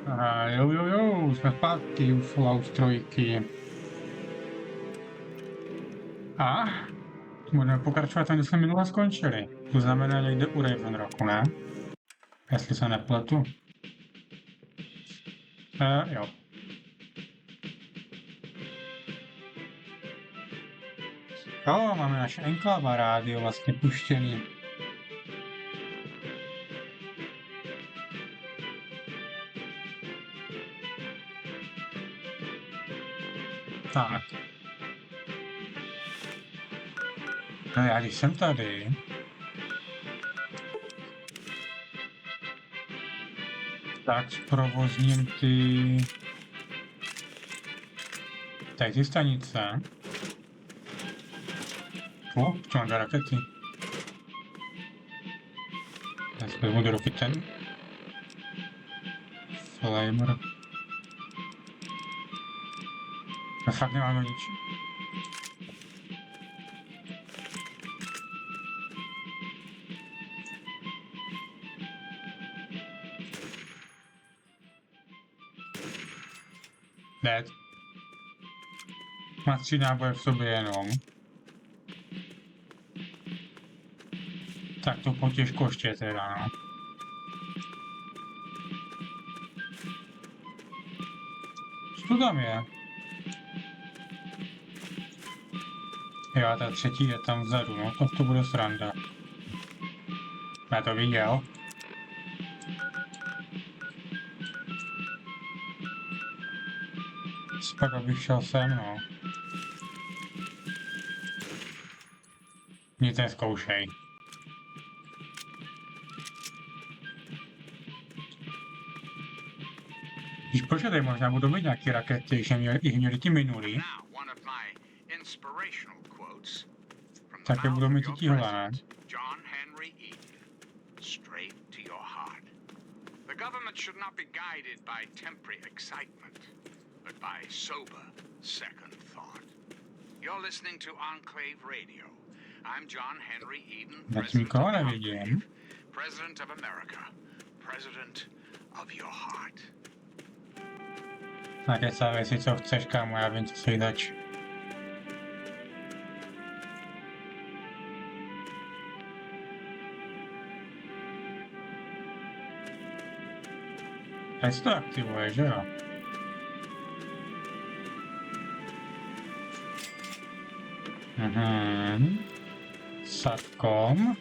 Jo, jsme zpátky u Fallout 3. A budeme pokračovat tam, kde jsme minule skončili. To znamená někde u Raven Rocku, ne? Jestli se nepletu. Jo. Jo, máme naše enklava rádio vlastně puštěný. Tak. No já když jsem tady, tak zprovozním ty stanice. Co mám za rakety? Já si vezmu do ruky ten flamer. Já fakt nemám nič. Dead. Má 3 náboje v sobě jenom. Tak to potěžko ještě teda, no. Co to tam je? Jo, a ta třetí je tam vzadu, no to bude sranda. Já to viděl. Pak abych šel sem, no. Nic nezkoušej. Když počkej, možná budou mít nějaké rakety, že jich měli ti minulý. Tak je budou mít i tíhle, ne? The government should not be guided by temporary excitement, but by sober second thought. You're listening to Enclave Radio. I'm John Henry Eden, President of Enclave, President of America, President of your heart. Máte sa veci, co chceš, kámo, ja viem, co si dač. Aj si to aktivuje, že jo? Satkom.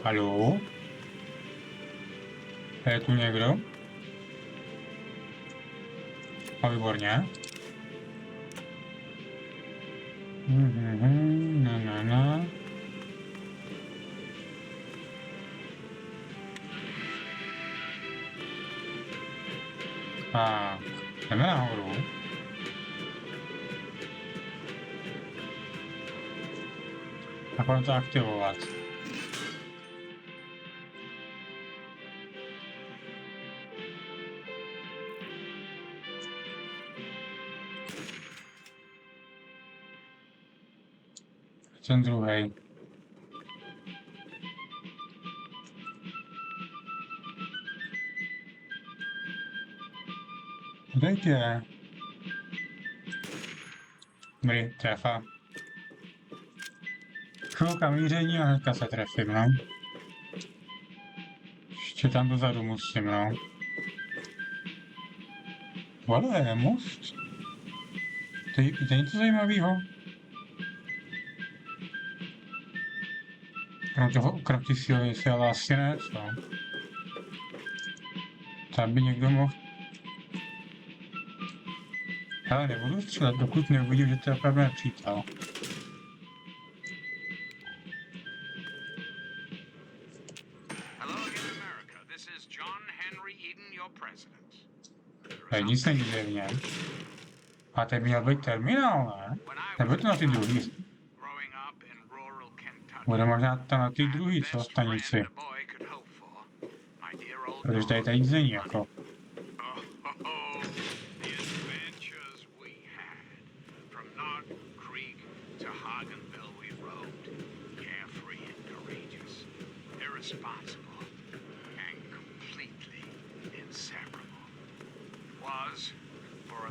Haló? Je tu někdo? A výborně. Na. Tak, jdeme nahoru. A potom to aktivovat. Ten druhej. Dejte. Dobrý, trefa. Chvilka míření a hnedka se trefím, no. Ještě tam dozadu musím, no. Vole, most. To je něco zajímavého. Krom toho ukratí silnice, ale asi ne, co? Tam by někdo mohl... Hele, nebudu střílet, dokud neuvidím, že to je opravdu nepřítel. Hej, nic není zjevně. A teď měl být terminál, ne? Nebo to na ty druhý? Bude možná to na ty druhý, co, stanici. Protože tady nic není, jako. Irresponsible and completely inseparable.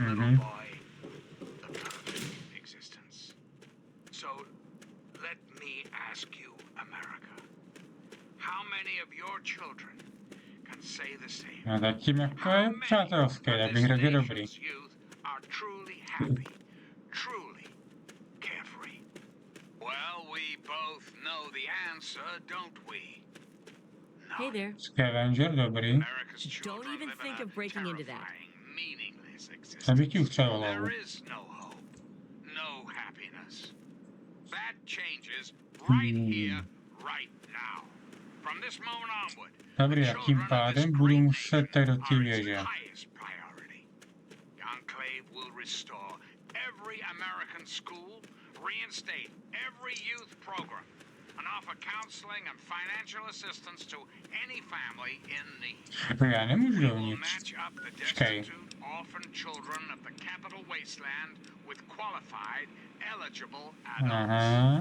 little boy the perfect existence. So let me ask you, America, how many of your children can say the same? No zatím jako How je many přátelské, of tak this bych řekl, že dobrý. nation's youth are truly happy, truly carefree? Well, we both know the answer, don't we? Hey there. Scavenger, dobrý. America's Don't children even live in think a of breaking into that. terrifying, meaningless Jsem existence. bych ti ustřelil hlavu. There is no hope, no happiness. That changes right here, right now. From this moment onward, Dobrý, the a tím children of this pádem budu great muset jít do té nation are věže. its highest priority. The Enclave will restore every American school, reinstate every youth program, and offer counseling and financial assistance to any family in need. Já nemůžu We will dovnitř. match up the Počkej. destitute orphan children of the capital wasteland with qualified, eligible adults. Aha.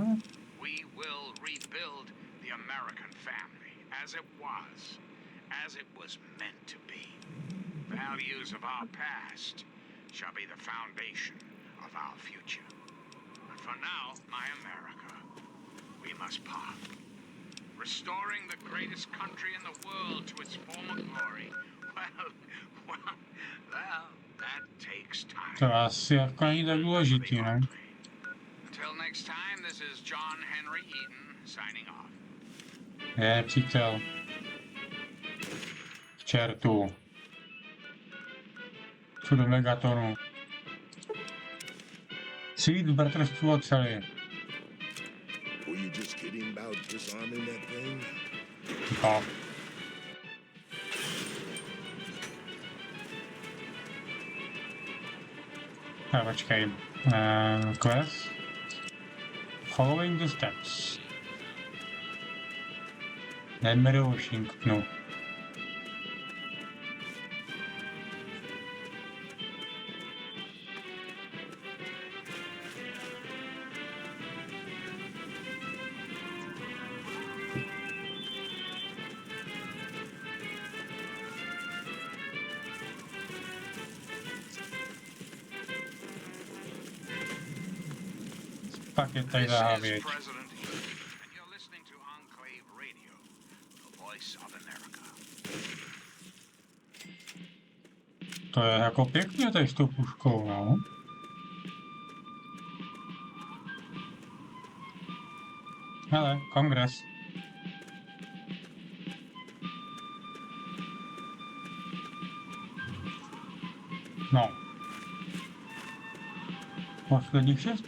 We will rebuild the American family as it was meant to be. Values of our past shall be the foundation of our future. But for now, my America, we must part. Restoring the greatest country in the world to its former glory, well, that takes time. To asi jako není tak důležitý, ne? Until next time, this is John Henry Eaton signing off. Je, přítel. K čertu. Jdu do Megatonu. Chci jít v Bratrstvu Oceli. Were you just kidding about disarming that thing? No. Počkej. Quest. Following the steps. Jdeme do Washingtonu. Pak je tady This is závěť. President Eaton, and you're listening to Enclave Radio, the voice of America. To je jako pěkně tady s tou puškou, no. Hele, kongres. No. Posledních 6.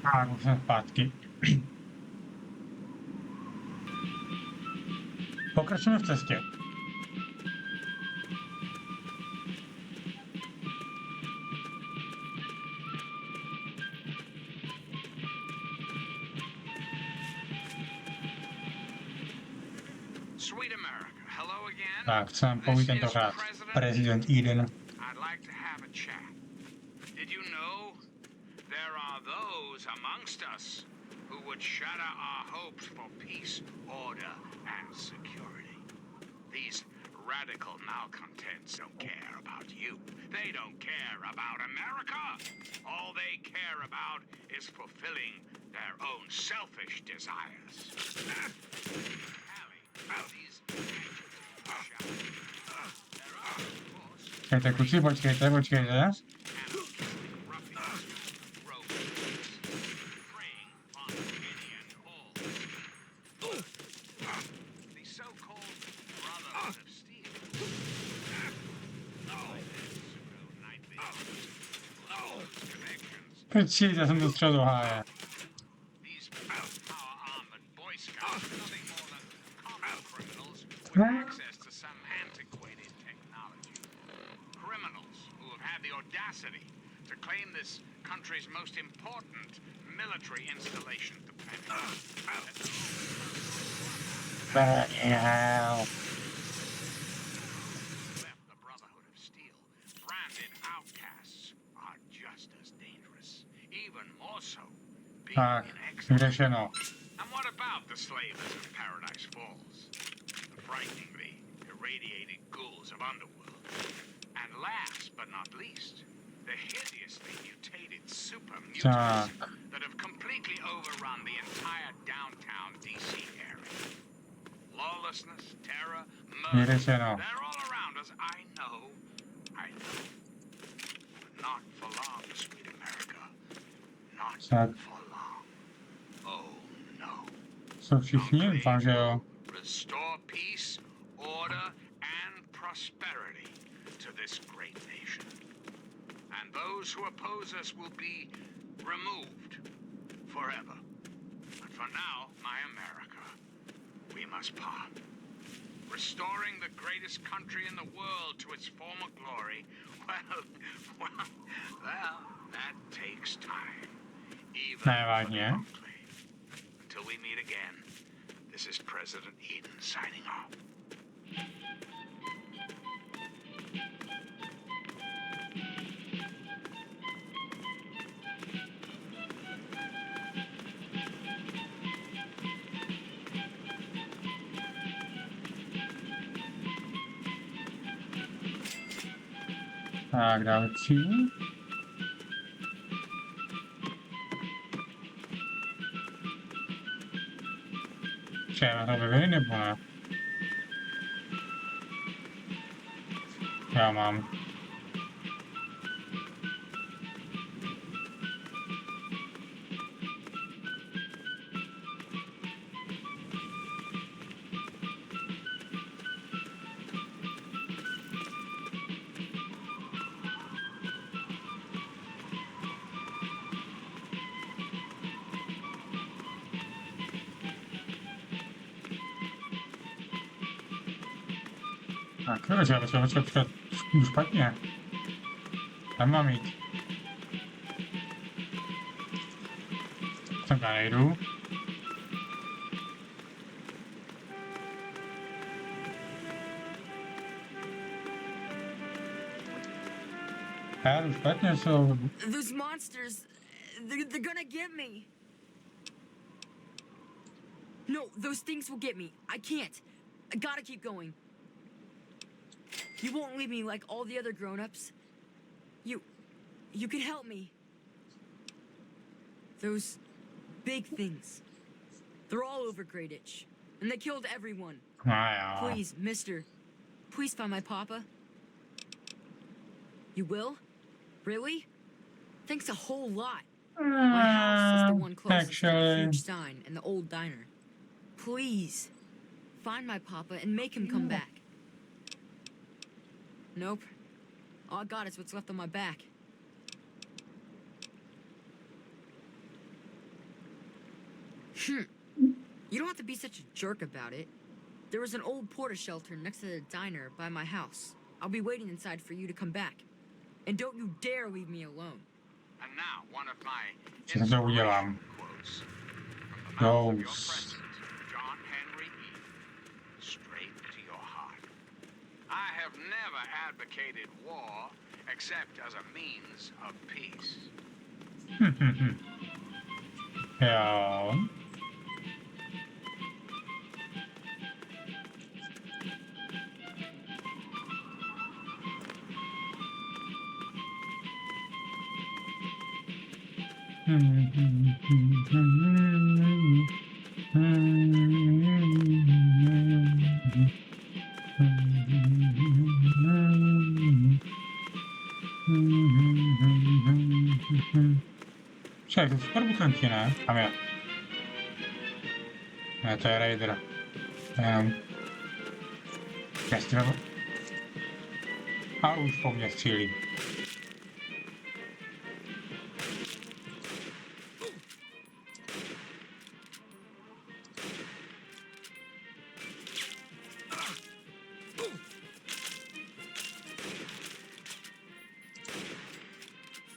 A už jsem zpátky. Pokračujeme v cestě. Sweet America, hello again. Tak, co nám poví This is tentokrát? President Prezident Eden. I'd like to have a chat. Did you know there are those amongst us who would shatter our hopes for peace, order, and security? These radical malcontents don't care about you. They don't care about America. All they care about is fulfilling their own selfish desires. Počkejte, kluci, počkejte. Počkejte, já jsem to střel do háje. Access to some antiquated technology. Criminals who have had the audacity to claim this country's most important military installation to Bloody hell. left the Brotherhood of Steel. Branded outcasts are just as dangerous, even more so, being Tak, in exile. vyřešeno. And what about the slavers of Paradise Falls? The frighteningly irradiated ghouls of Underworld. And last but not least, the hideously mutated super mutants that have completely overrun the entire downtown DC area. Lawlessness, terror, murder, Vyřešeno. they're all around us. I know. But not for long, sweet America. Not Tak, for long. Oh, no. jsou všichni? Doufám, že jo. Restore peace, order, and prosperity to this great nation. And those who oppose us will be removed forever. But for now, my America, we must part. Restoring the greatest country in the world to its former glory, well, that takes time. Even Ne, vážně. for the Enclave. Until we meet again, this is President Eden signing off. Tak, další. Přejeme to vyvědět, nebo ne? Já mám. Tak, počkat, špatně. Tam mám jít. Sem tam nejdu. Já jdu špatně, jsou. Those monsters, they're gonna get me. No, those things will get me. I can't. I gotta keep going. You won't leave me like all the other grown-ups. You can help me. Those big things. They're all over Greyditch. And they killed everyone. Jo. Please, mister. Please find my papa. You will? Really? Thanks a whole lot. My house is the one closest to the Actually. huge sign and the old diner. Please, find my papa and make him come back. Nope. All I got is what's left on my back. You don't have to be such a jerk about it. There was an old porta shelter next to the diner by my house. I'll be waiting inside for you to come back. And don't you dare leave me alone. And now, one of my Co to udělám? quotes from the mouth of your Ghost. president, John Henry E. Straight to your heart. I have never advocated war except as a means of peace. Jo. Čekaj, to super buchanky, ne? Tam je. Ne, to je Raider. Jenom. Jestli a už po mně střílí.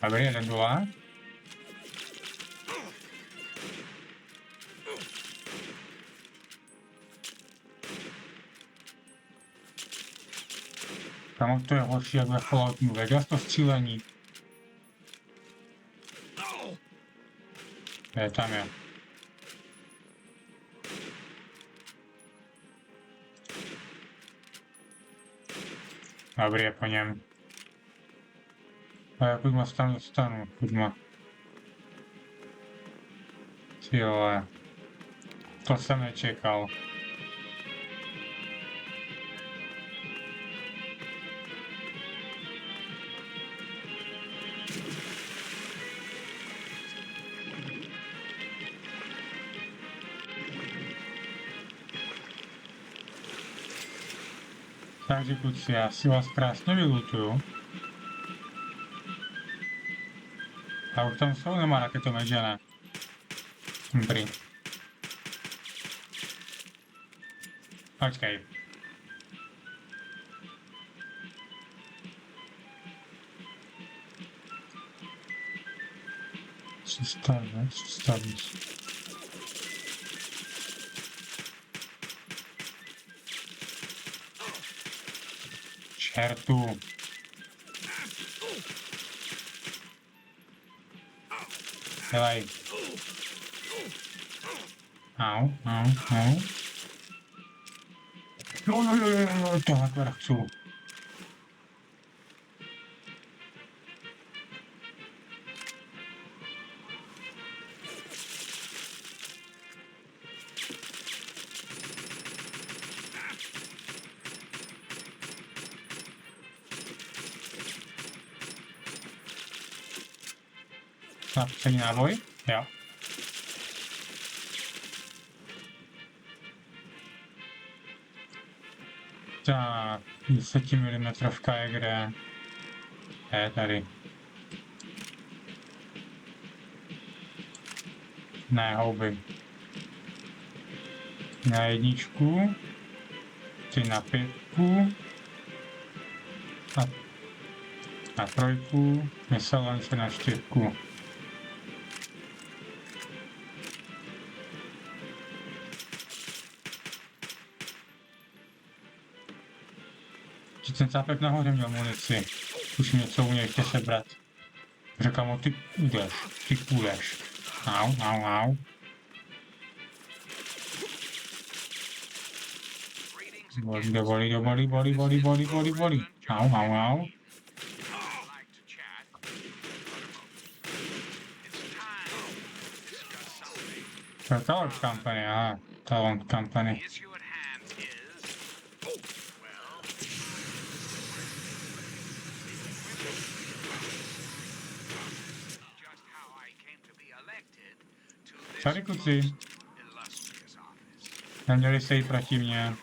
Dobrý, jeden dole. Tam to je horší, jak ve Fallout New Vegas, to střílení. Je, tam je. Dobrý, je po něm. A já kudma se tam dostanu, kudma. Ty vole. To jsem nečekal. Takže kluci, já si vás krásně vylutuju. A už tam jsou, nemá raketové, že ne? Dobrý. Počkej. Co stavíš? Čertu. Dělej. Au. Jo, tohle chci. Napřený náboj? Jo. Tak, 10 mm je kde? Je tady. Ne, houby. Na jedničku. Ty na 5. Na 3. Myslelence na 4. Ten cápek nahoře měl munici. Musím něco u něj ještě sebrat. Řekám mu, ty půjdeš. Au. Bolí. Au. To je Talent Company, aha. Talent Company. Tady kluci. Neměli se jít proti mně.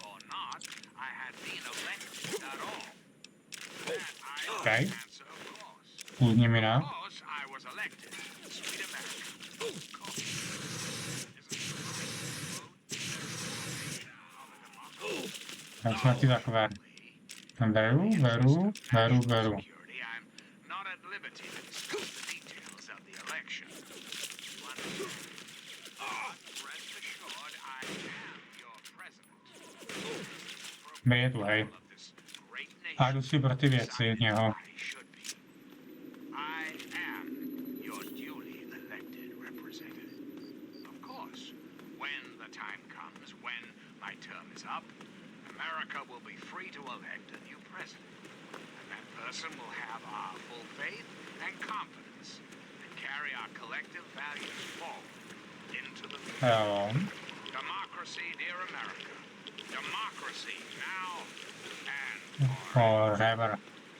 Okay. Půjdně mi dá. Tak smrti takové. Beru. I'm not at liberty to discuss the details of the election. Rest assured, I am your president. My je tu, hej. Of this great A nation. jdu si pro ty věci od něho. I should be. I am your duly elected representative. Of course, when the time comes, when my term is up, America will be free to elect a new president. And that person will have our full faith and confidence and carry our collective values forward into the future. Jo. Democracy, dear America. Democracy now and forever. Forever.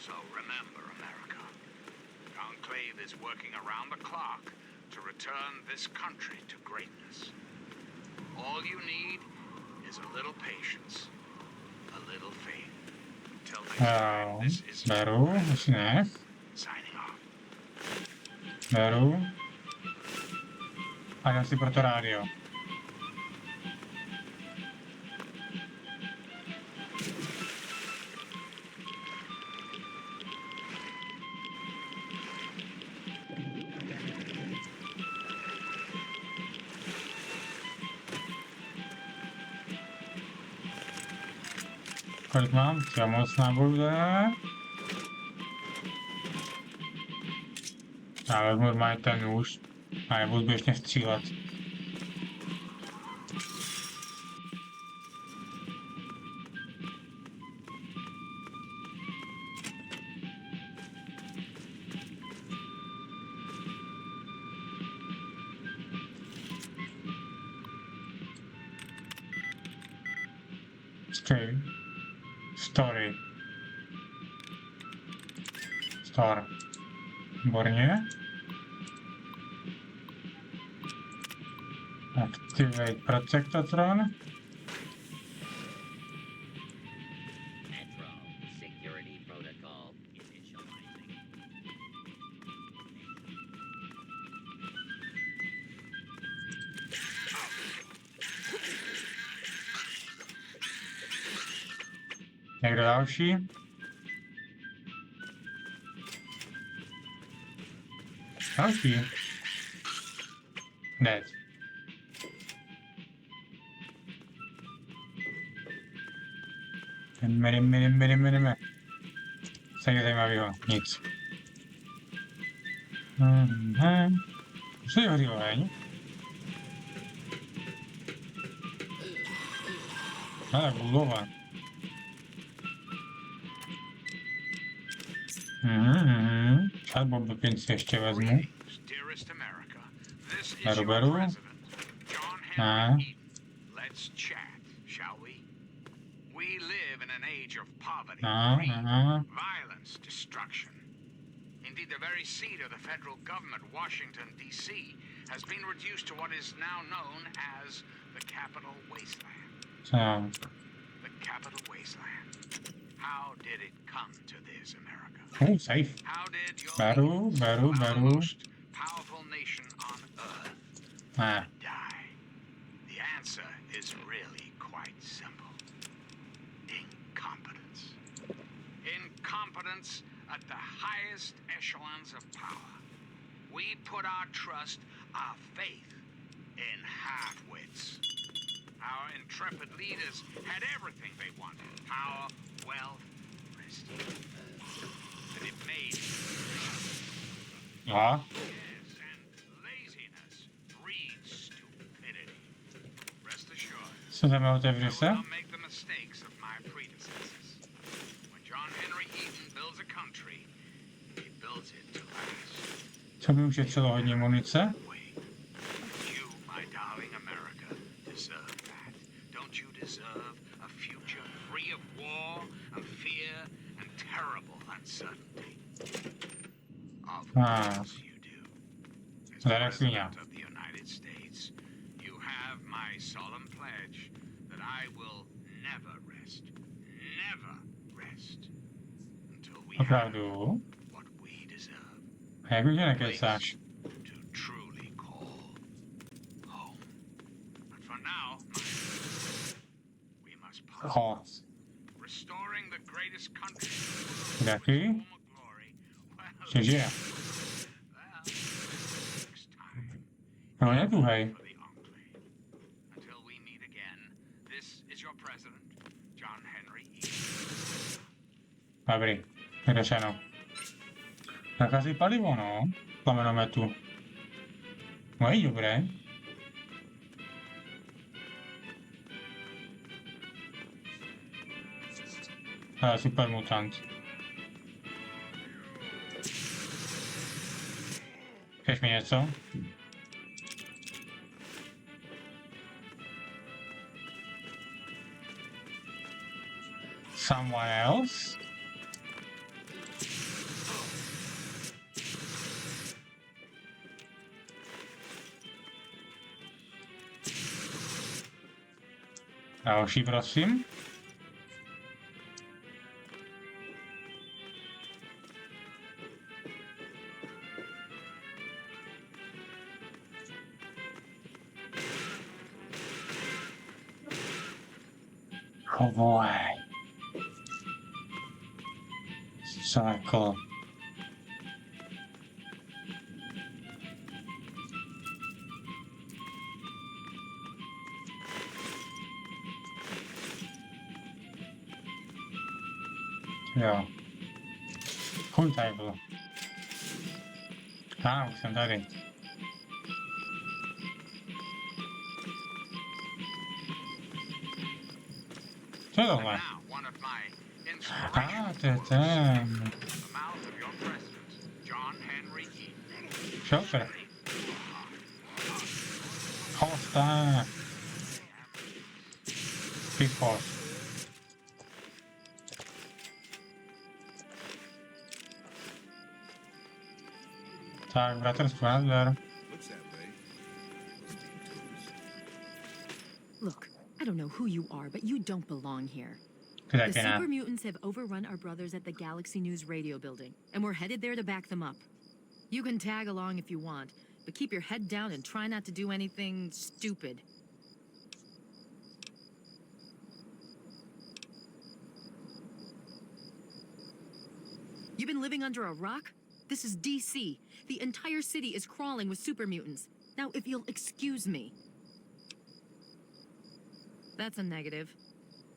So remember, America, Enclave is working around the clock to return this country to greatness. All you need is a little patience, a little faith. Till next time, Jo. this is Beru, už ne. signing off. Beru. A jdem si pro to rádio. Kolik mám? Třeba moc nebude. Já vezmu normálně ten nůž a nebudu běžně střílet. Story. Store. Výborně. Activate Protectatron. Metro security protocol initializing. Někdo další? Další. Dead. Jdeme. Co je zajímavého? Nic. Co je hořilo, veň? Ale budova. Čas Bobopinci ještě vezmu. Dearest America, this is Beru, your beru. president, John Ah. Henry Eaton. Let's chat, shall we? We live in an age of poverty, greed, violence, destruction. Indeed, the very seat of the federal government, Washington, D.C., has been reduced to what is now known as the Capital Wasteland. Co? The Capital Wasteland. How did it come to this, America? Safe. How did your Beru. the most powerful nation on earth Ne. die? The answer is really quite simple. Incompetence. Incompetence at the highest echelons of power. We put our trust, our faith in half-wits. Our intrepid leaders had everything they wanted. Power, wealth, prestige. And it made Jo. yes, and laziness breeds stupidity. Rest assured, Co jdeme I otevřít will se? not make the mistakes of my predecessors. When John Henry Eaton builds a country, he builds it to last. Co mi ušetřilo hodně munice? Wait. You, my darling America, deserve that. Don't you deserve a future free of war, of fear, and terrible uncertainty? Of course you do. As Zaraz President of the United States, you have my solemn pledge that I will never rest until we have Opravdu? what we deserve. A jak už je nekecáš? To truly call home. But for now, we must part. Chod. conquering the greatest country in the world. Kde ty? Home of glory. Well, Že žije. next time. No je tu, hej. For the Enclave. Until we meet again, this is your president, John Henry E. Dobrý, vyřešeno. Nachází palivo, no. Plamenometu. No je dobré. Ale super mutant. Chceš mi něco? Someone else? Další, prosím. Oh boy. Cycle. Jo. Chuj tady bylo. Už jsem tady. Co je tohle? Now, one of my To je ten. the mouth of your president, John Henry E. Super. Hosta. Big boss. Tak, Bratrstvem, nazdar. Looks that way. Look, I don't know who you are, but you don't belong here. Ty The taky ne. super mutants have overrun our brothers at the Galaxy News radio building, and we're headed there to back them up. You can tag along if you want, but keep your head down and try not to do anything stupid. You've been living under a rock? This is DC. The entire city is crawling with super mutants. Now, if you'll excuse me. That's a negative.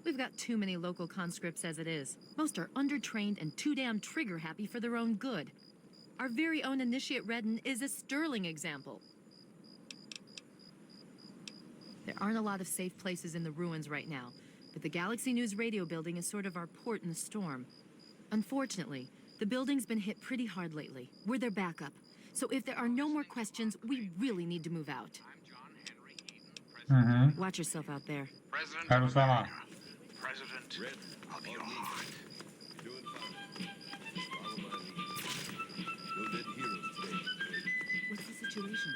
We've got too many local conscripts as it is. Most are undertrained and too damn trigger happy for their own good. Our very own initiate Redden is a sterling example. There aren't a lot of safe places in the ruins right now, but the Galaxy News radio building is sort of our port in the storm. Unfortunately, the building's been hit pretty hard lately. We're their backup. So if there are no more questions, we really need to move out. I'm John Henry Eden, Mhm. Watch yourself out there. President Já of jdu s váma. America, President of your heart. You're doing fine. Follow my lead. No dead heroes today, Blade. What's the situation?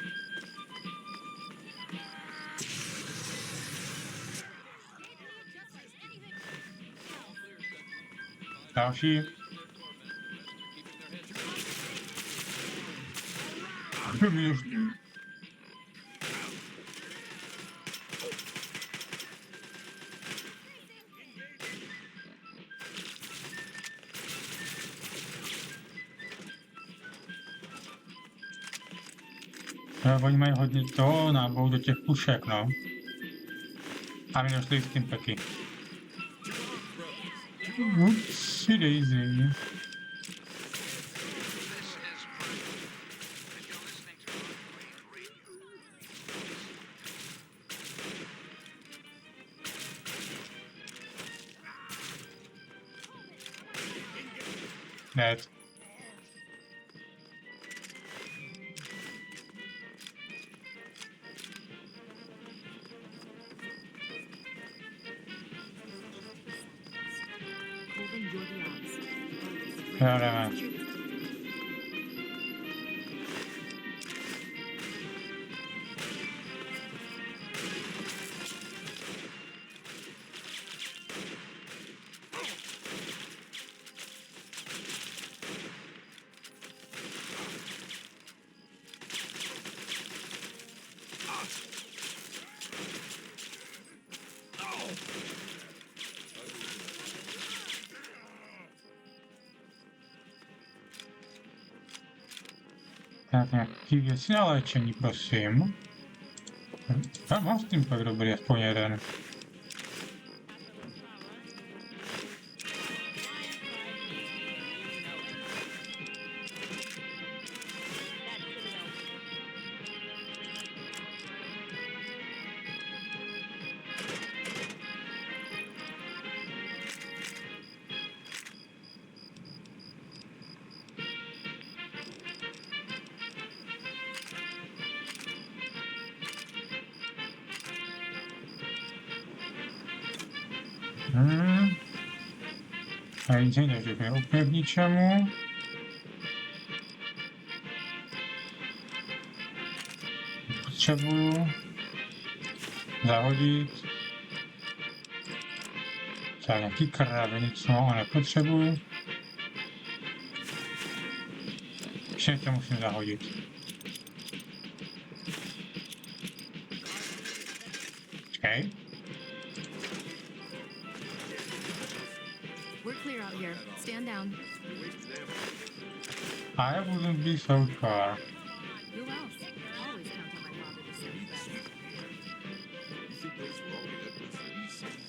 Další. Minus. Oni mají hodně toho nábou do těch pušek, no. A minus tím taky. Upsi daisy. This is President, and you're listening to Enclave Radio. Dead. Colvin, you're the odds. Jo, jdeme. Tak nějaký věci na léčení, prosím. Mám steampunk dobrý, aspoň jeden. A nic takže mě úplně k ničemu. Potřebuju zahodit. Třeba nějaký kraviny, co mám a nepotřebuju. Ještě to musím zahodit. Počkej. We're clear out here. Stand down. I wouldn't be so far. Who else? Always count on my father to send me back. You think those were all the evidence that he sees?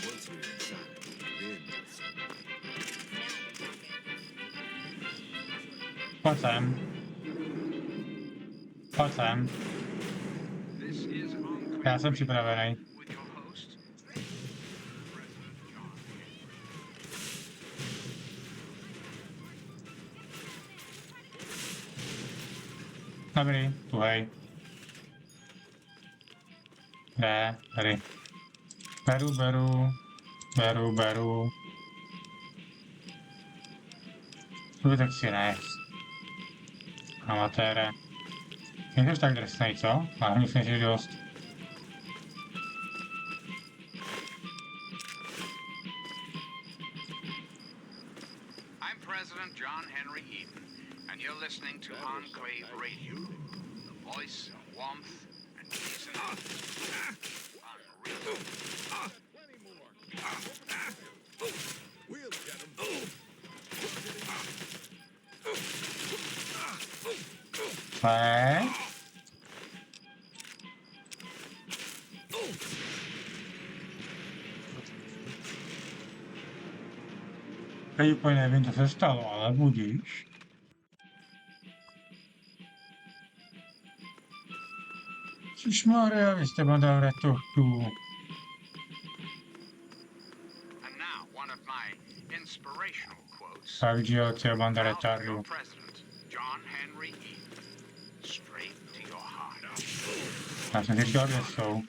Once we're inside, then we'll see. Pojď sem. Pojď sem. This is Enclave Já jsem připravený. with your host, President John. Dobrý, tuhej. Ne, tady. Beru. Zbytek si nech. Amatére. Nejseš tak drsnej, co? Ale nic nežij dost. I'm President John Henry Eden, and you're listening to Enclave Radio, the voice of warmth and peace and unreal. Plenty more. We'll get 'em. Ne. Teď úplně nevím, co se stalo, ale budíš. Ježišmarja, vy jste bandal retochtu. And now, one of my inspirational quotes. Tak, že jo, ty banda Now, retardu. your president, John Henry Eden. Straight to your heart. Já jsem si říkal, kde jsou.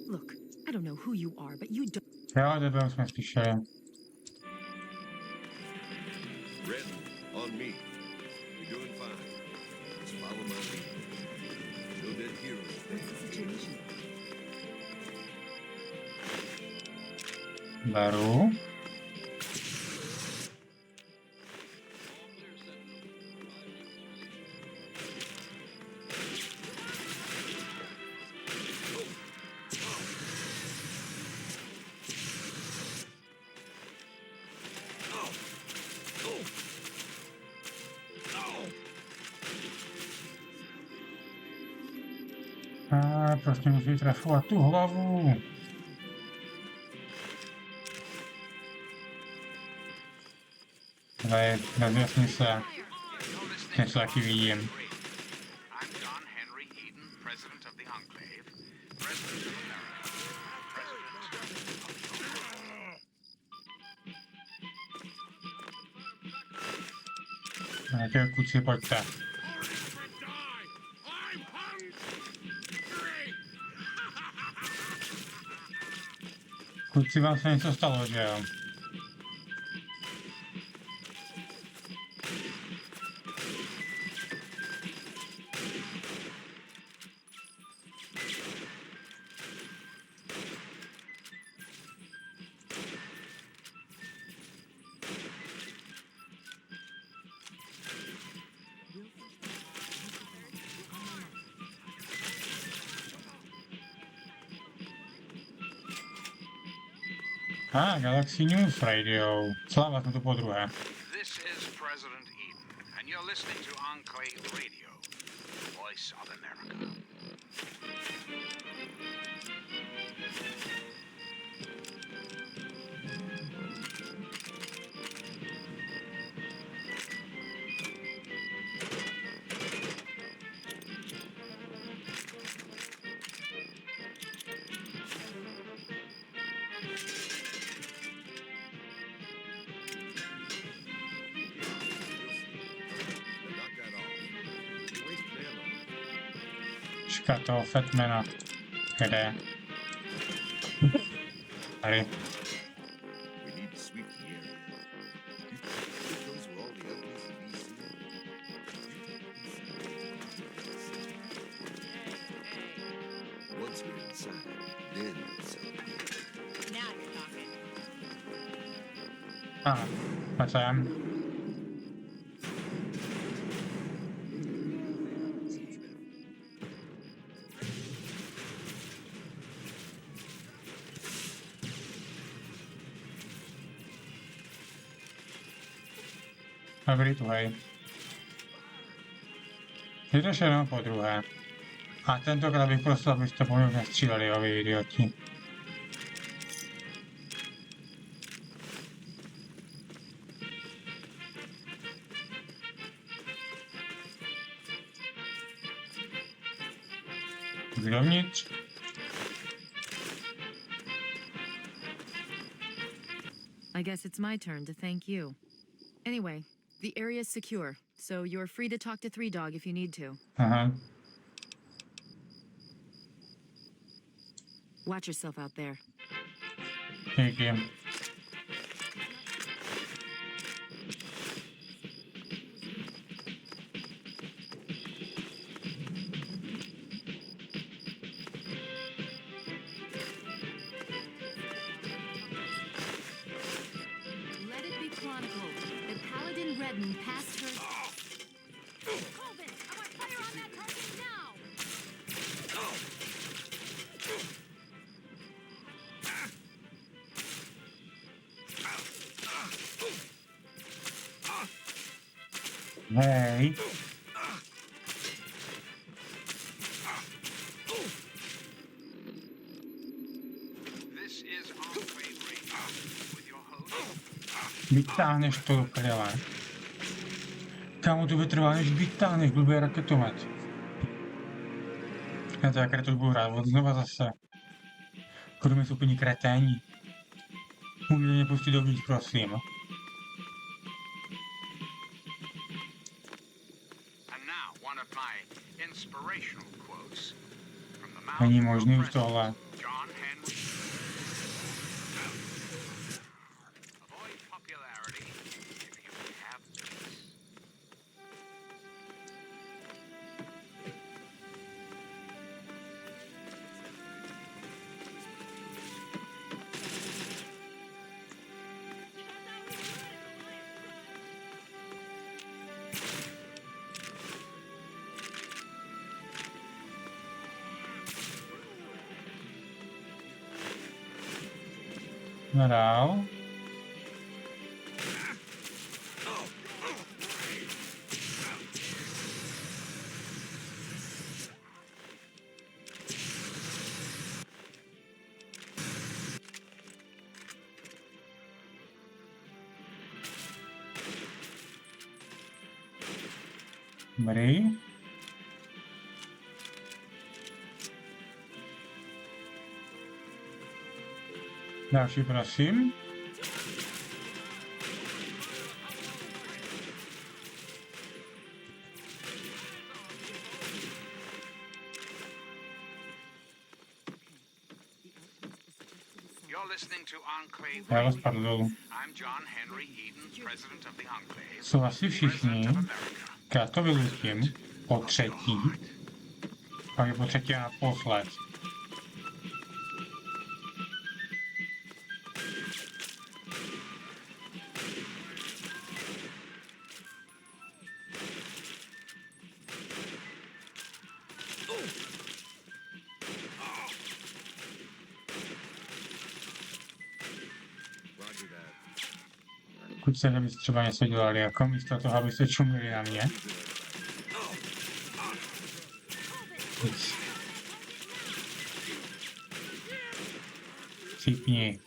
Look, I don't know who you are, but you don't. Jo, tebe jsme slyšeli. Red, on me. You're doing fine. Just follow my lead. No dead heroes today. What's the situation? Beru. A prostě musí trefovat tu hlavu. Tady, rozjasni se. You're listening Něco taky vidím. I'm John Henry Eden, President of the Enclave, President of America, President of Nějaké kuci, pojďte. Kluci, vám se něco stalo, že jo? Galaxy News Radio. Sláva, jsme tu podruhé. This is President Eden, and you're listening to Enclave Radio, the voice of America. Knock that off. You're wasting ammo. Ška toho Fatmana. Kde je? Tady. We need to sweep the area. You think those were all the uglies in BC? Once we're inside, then we'll celebrate. Now you're talking. A co jem? Dobrý tuhej. Jdeš jenom po druhé. A tentokrát bych prosil, abyste po mě nestříleli, jo, vy idioti. Dovnitř. I guess it's my turn to thank you. Anyway, the area's secure, so you're free to talk to Three Dog if you need to. Aha. Watch yourself out there. Díky. Let it be chronicled that Paladin Redden passed her... Colvin, I want fire on that target now! Hej. This is Enclave Radio with your host, Vytáhneš to do prdele. Kámo, to vytrvá, než vytáhneš blbý raketomet. Já to jaké to budu hrát od znova zase. Kromě jsou úplní kreténi. Můžete mě pustit dovnitř, prosím. and now one of my inspirational quotes from the mouth Není of možný už President tohle. John Henry. Avoid popularity if you can have peace. Dál. Dobrý. Další, prosím. You're listening to Enclave Já vás Radio. padl dolů. I'm John Henry Eden, president of the Enclave. Jsou asi všichni. President of America. Já to vylutím po třetí. Pak je po třetí a naposled. Chcete, abyste třeba něco dělali, jako místo toho, abyste čumili na mě. Nic. Cípni.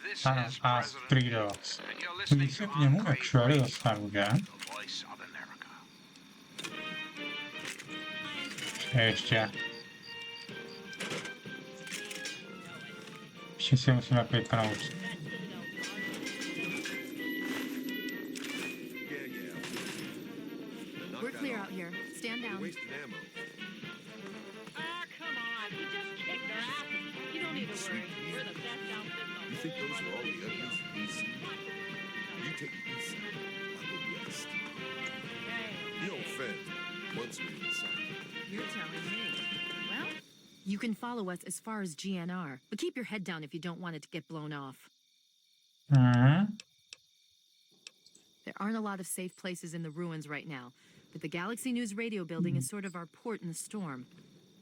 This Ano, is a President Three Dogs. and you're Když listening se to k němu Enclave actually Radio, dostanu, že? the voice of America. Ještě. Ještě si musíme kliknout. Yeah, yeah. Knock We're that clear off. out here. Stand You're down. wasting ammo. Ah, come on. We just kicked her out. You don't need to worry. We're the best outfit in the You think whole those are all the world. evidence you see? You take the east side. I'll go west. Hey, No offense. Once we're inside. You're telling me. Well, you can follow us as far as GNR, but keep your head down if you don't want it to get blown off. There aren't a lot of safe places in the ruins right now, but the Galaxy News radio building is sort of our port in the storm.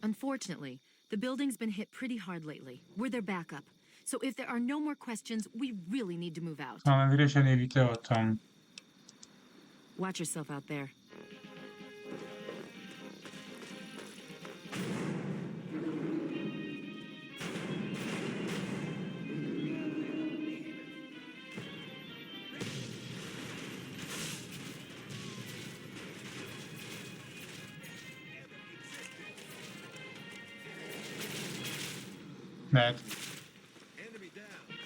Unfortunately, the building's been hit pretty hard lately. We're their backup. So if there are no more questions, we really need to move out. Máme vyřešený, víte o tom. Watch yourself out there. Dead. Enemy down.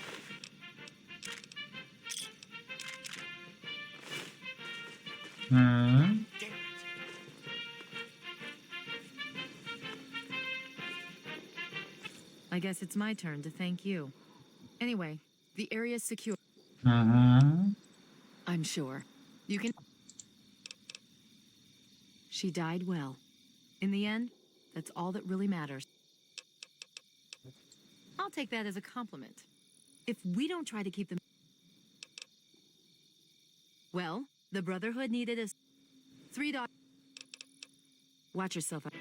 I guess it's my turn to thank you. Anyway, the area's secure. I'm sure. You can... She died well. In the end, that's all that really matters. I'll take that as a compliment. If we don't try to keep them... Well, the Brotherhood needed us. 3 dogs. Watch yourself out.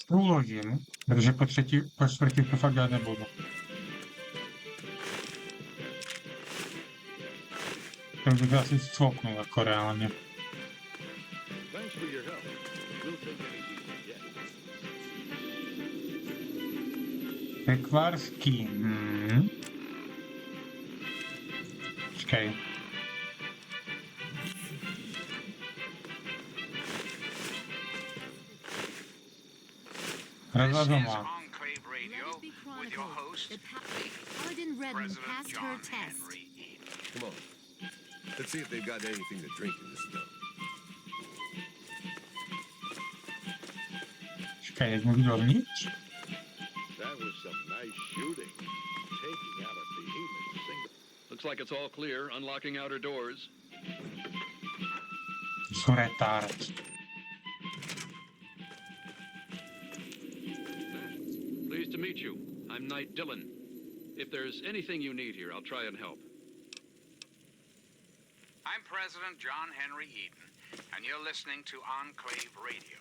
Uložím, protože po čtvrtí to fakt dělat nebudu. To bych asi cvoknul jako reálně. Thanks for your help. We'll take anything we get. Pekvarský. Počkej. This is Rozhazová. Enclave Radio Let it be with your chronicled host, that Paladin Redmond President passed her John test. Henry Eden. Come on. Let's see if they've got anything to drink in this dump. Počkej, jak mluví dovnitř? That was some nice shooting. Taking out a behemoth single. Looks like it's all clear. Unlocking outer doors. Jsou retard. Pleased to meet you. I'm Knight Dillon. If there's anything you need here, I'll try and help. I'm President John Henry Eden, and you're listening to Enclave Radio,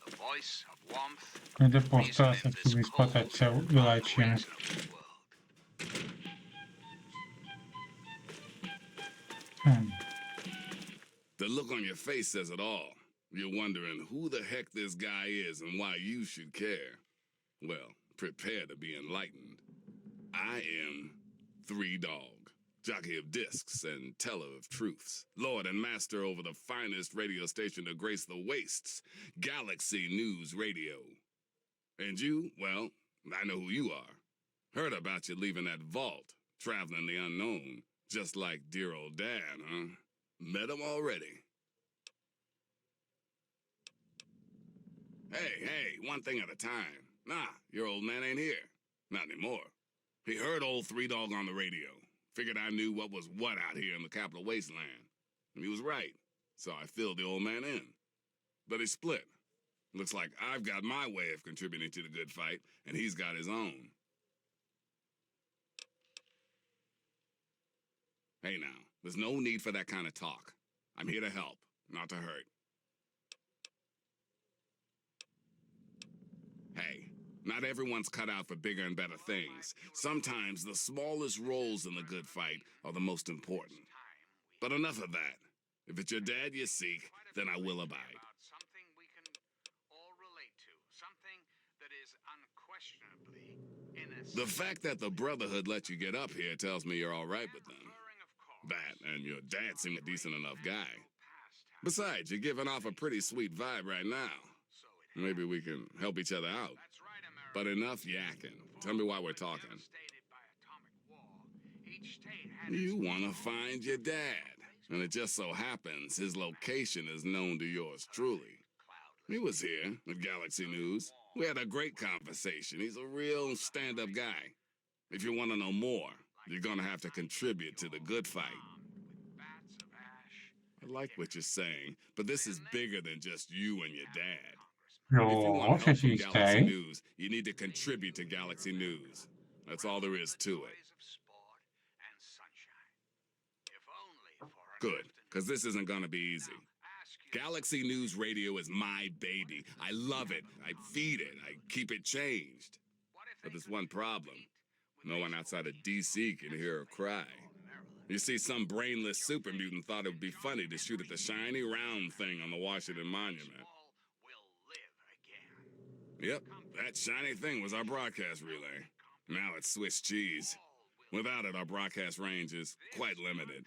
the voice of warmth, Jde reason postava se in chci this vyspat, cold, ať se vylečím. unreasonable world. The look on your face says it all. You're wondering who the heck this guy is and why you should care. Well, prepare to be enlightened. I am Three Dog, jockey of discs and teller of truths, lord and master over the finest radio station to grace the wastes, Galaxy News Radio. And you, well, I know who you are. Heard about you leaving that vault, traveling the unknown, just like dear old Dad, huh? Met him already. Hey, one thing at a time. Nah, your old man ain't here. Not anymore. He heard old Three Dog on the radio. Figured I knew what was what out here in the capital wasteland. And he was right, so I filled the old man in. But he split. Looks like I've got my way of contributing to the good fight, and he's got his own. Hey now, There's no need for that kind of talk. I'm here to help, not to hurt. Hey, not everyone's cut out for bigger and better things. Sometimes the smallest roles in the good fight are the most important. But enough of that. If it's your dad you seek, then I will abide. Something we can all relate to. Something that is unquestionably innocent. The fact that the Brotherhood let you get up here tells me you're all right with them. That and your dad seemed a decent enough guy. Besides, you're giving off a pretty sweet vibe right now. Maybe we can help each other out. But enough yakking. Tell me why we're talking. You want to find your dad. And it just so happens his location is known to yours truly. He was here at Galaxy News. We had a great conversation. He's a real stand-up guy. If you want to know more, you're going to have to contribute to the good fight. I like what you're saying, but this is bigger than just you and your dad. If you Jo, want help from Galaxy přečístej. News, you need to contribute to Galaxy News. That's all there is to it. Good, because this isn't going to be easy. Galaxy News Radio is my baby. I love it. I feed it. I keep it changed. But there's one problem. No one outside of DC can hear her cry. You see, some brainless super mutant thought it would be funny to shoot at the shiny round thing on the Washington Monument. Yep, that shiny thing was our broadcast relay. Now it's Swiss cheese. Without it, our broadcast range is quite limited.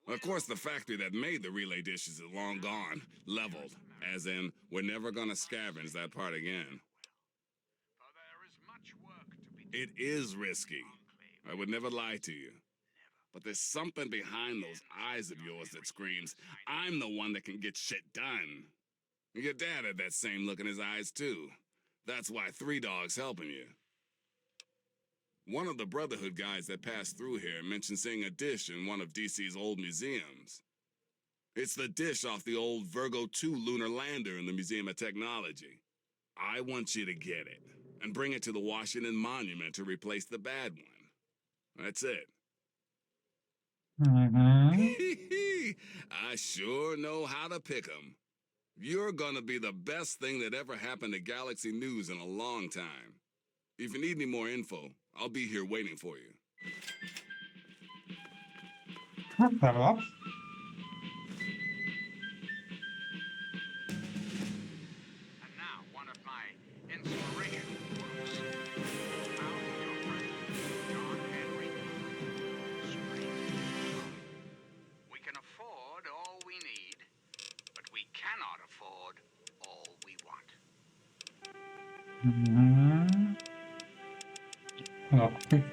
Of course, the factory that made the relay dishes is long gone, leveled, as in, we're never gonna scavenge that part again. It is risky. I would never lie to you. But there's something behind those eyes of yours that screams, I'm the one that can get shit done. Your dad had that same look in his eyes, too. That's why Three Dog's helping you. One of the Brotherhood guys that passed through here mentioned seeing a dish in one of DC's old museums. It's the dish off the old Virgo 2 lunar lander in the Museum of Technology. I want you to get it and bring it to the Washington Monument to replace the bad one. That's it. I sure know how to pick 'em. You're gonna be the best thing that ever happened to Galaxy News in a long time. If you need any more info, I'll be here waiting for you. Level up. And now, one of my inspiration quotes. Now, your friend, John Henry. We can afford all we need, but we cannot afford all we want. Lockpick.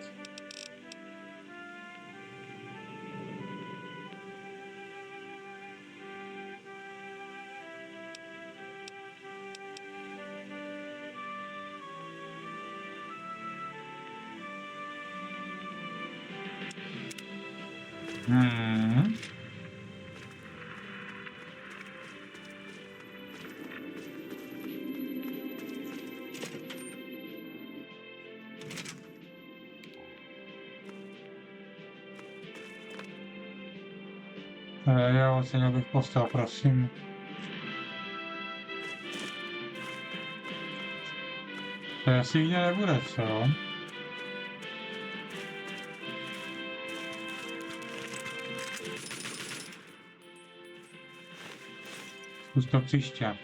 Já ocenil bych postel, prosím. To asi vidět nebude, co? Zkus to příště.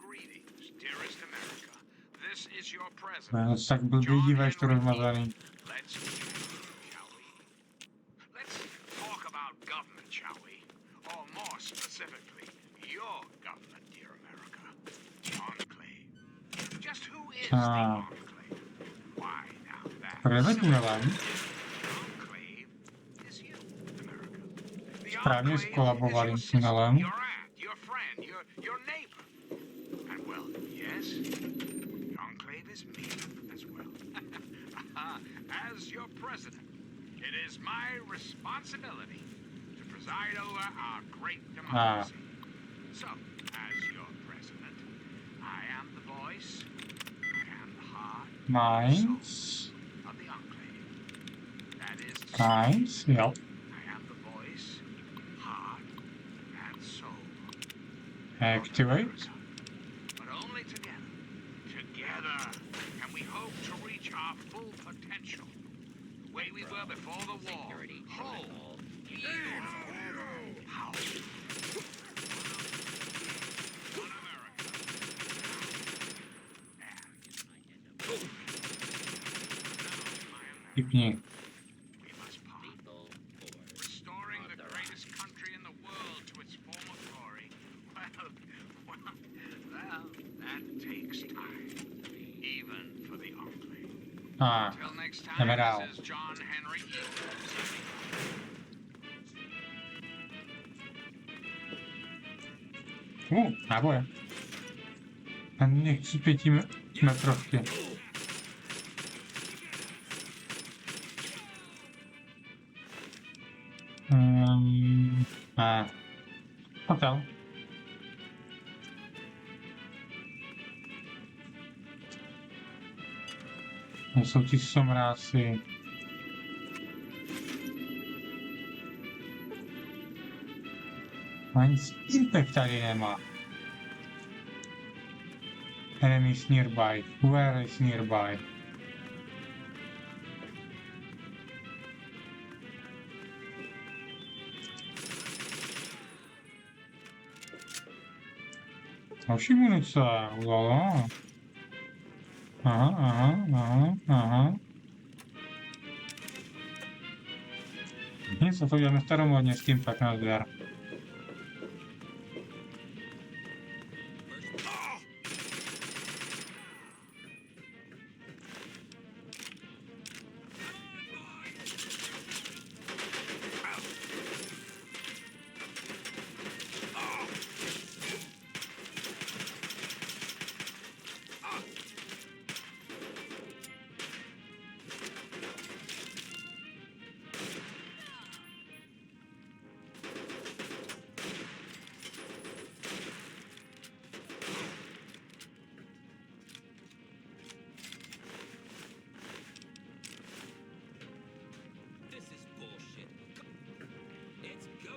Greetings, dearest America. This is your president. Tak blbý díváš to rozmazaný. Let's shall we? Let's talk about government, shall we? Or more specifically, your government, dear America. Enclave. Just who is the Enclave? Why now that Prevetunowali. Enclave is you, America. The Správně Enclave skolabovali is s your tunelem. sister, your aunt, your friend, your neighbor. And well, yes, Enclave is me as well. As your president, it is my responsibility to preside over our great democracy. So, as your president, voice and the heart Minds. of the Enclave. That is to say, Minds. Yep. I am the voice, heart, and soul. Activate. But only together. Together can we hope to reach our full potential. The way we were before the war. Whole. Healed. Powerful. One America. And Typni. we must part. Restoring the greatest country in the world to its former glory. Well, that takes time. Even for the Enclave. A, Till next time, jdeme dál. this is John Henry signing off. Náboje. A nechci 5metrovky. Hotel. Jsou ti somráci. Ani impek tady nemá. Enemies nearby. Where is nearby? Další munice. Lala. Aha. Nic, a to děláme staromodně s tím tak nazdar.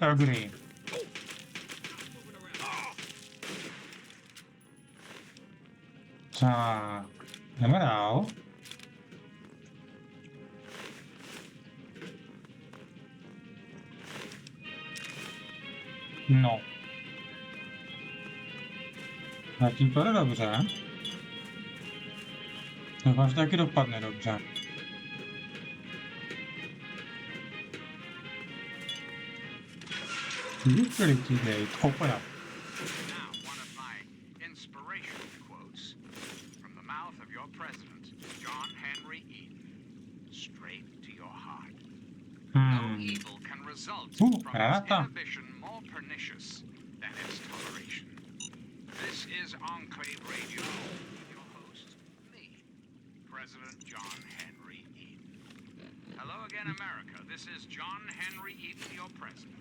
Agree. Tak, jdeme dál. No. Zatím to jde dobře. Doufám, že taky dopadne dobře. Utility gate, open up. Now, one of my inspirational quotes from the mouth of your president, John Henry Eden. Straight to your heart. No evil can result from its inhibition more pernicious than its toleration. This is Enclave Radio. Your host, me, President John Henry Eden. Hello again, America. This is John Henry Eden, your president.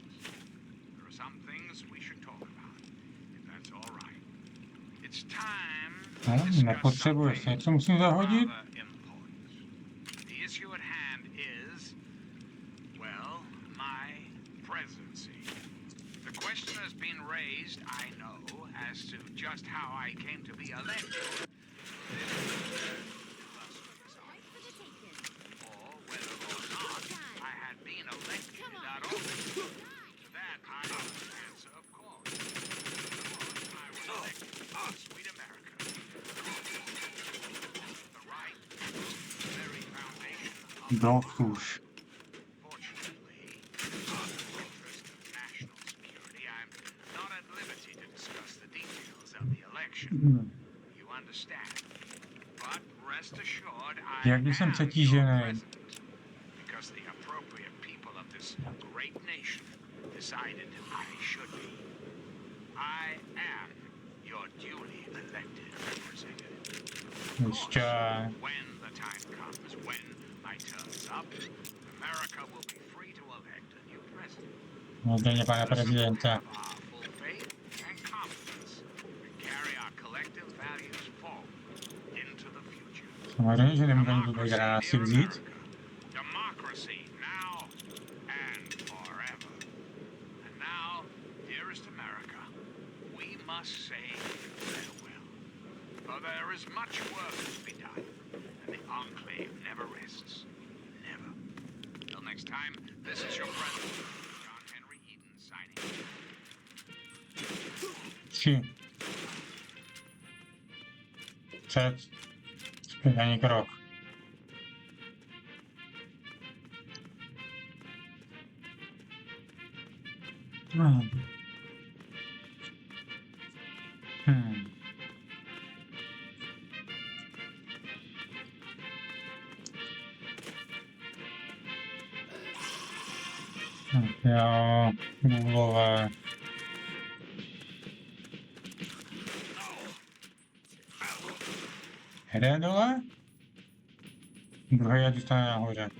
There are some things we should talk about, if that's all right. It's time to discuss nepotřebuješ, something něco musím zahodit. rather important. The issue at hand is, well, my presidency. The question has been raised, I know, as to just how I came to be elected. Or whether or not I had been elected at all. To that I answer, of course. I was elected to sweet America. The right, the very foundation of Dochůž. Fortunately, in the interest of national security, I'm not at liberty to discuss the details of the election. You understand? But rest assured, I Jak am jsem your přetížený. president, because the appropriate people of this great nation decided I should be. I am your duly elected representative. Ještě. When the time comes, when my term's up, America will be free to elect a new president. Odděně, pane prezidente. Have our full faith and confidence and carry our collective values forward. Samozřejmě, že nemůžu ani blbý granát si vzít. Democracy now and forever. And now, dearest America, we must say farewell. For there is much work to be done, and the Enclave never rests. Never. Till next time, this is your president, John Henry Eden, signing. 3. Před. Zpět ani krok. Hmm. Tak jo, Googlové. Jde dole? Druhý ať zůstane nahoře.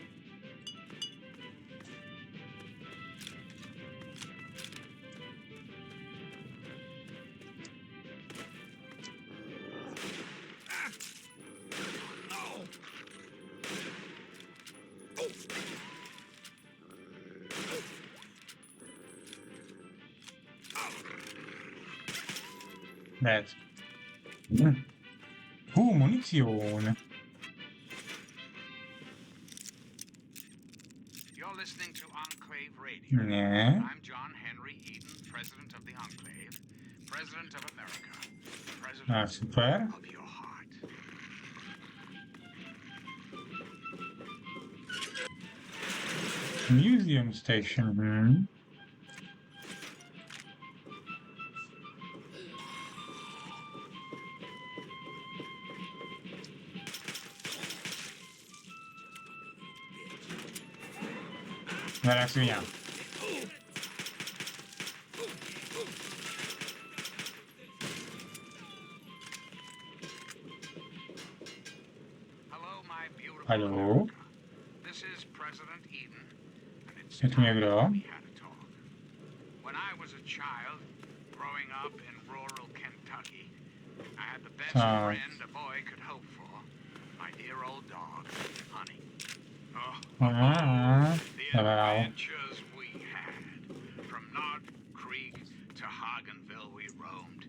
Dead. Munition. You're listening to Enclave Radio. Ne. I'm John Henry Eden, President of the Enclave, President of America, President Super. of your heart. Museum station. Zaraz svinia. Hello, my beautiful Hello. America. This is President Eden, and it's Je tu time někdo? we had a talk. When I was a child, growing up in rural Kentucky, I had the best Ah. friend a boy could hope for. My dear old dog, Honey. Oh, Ah, the wow. adventures we had. From Knott Creek to Hagenville we roamed.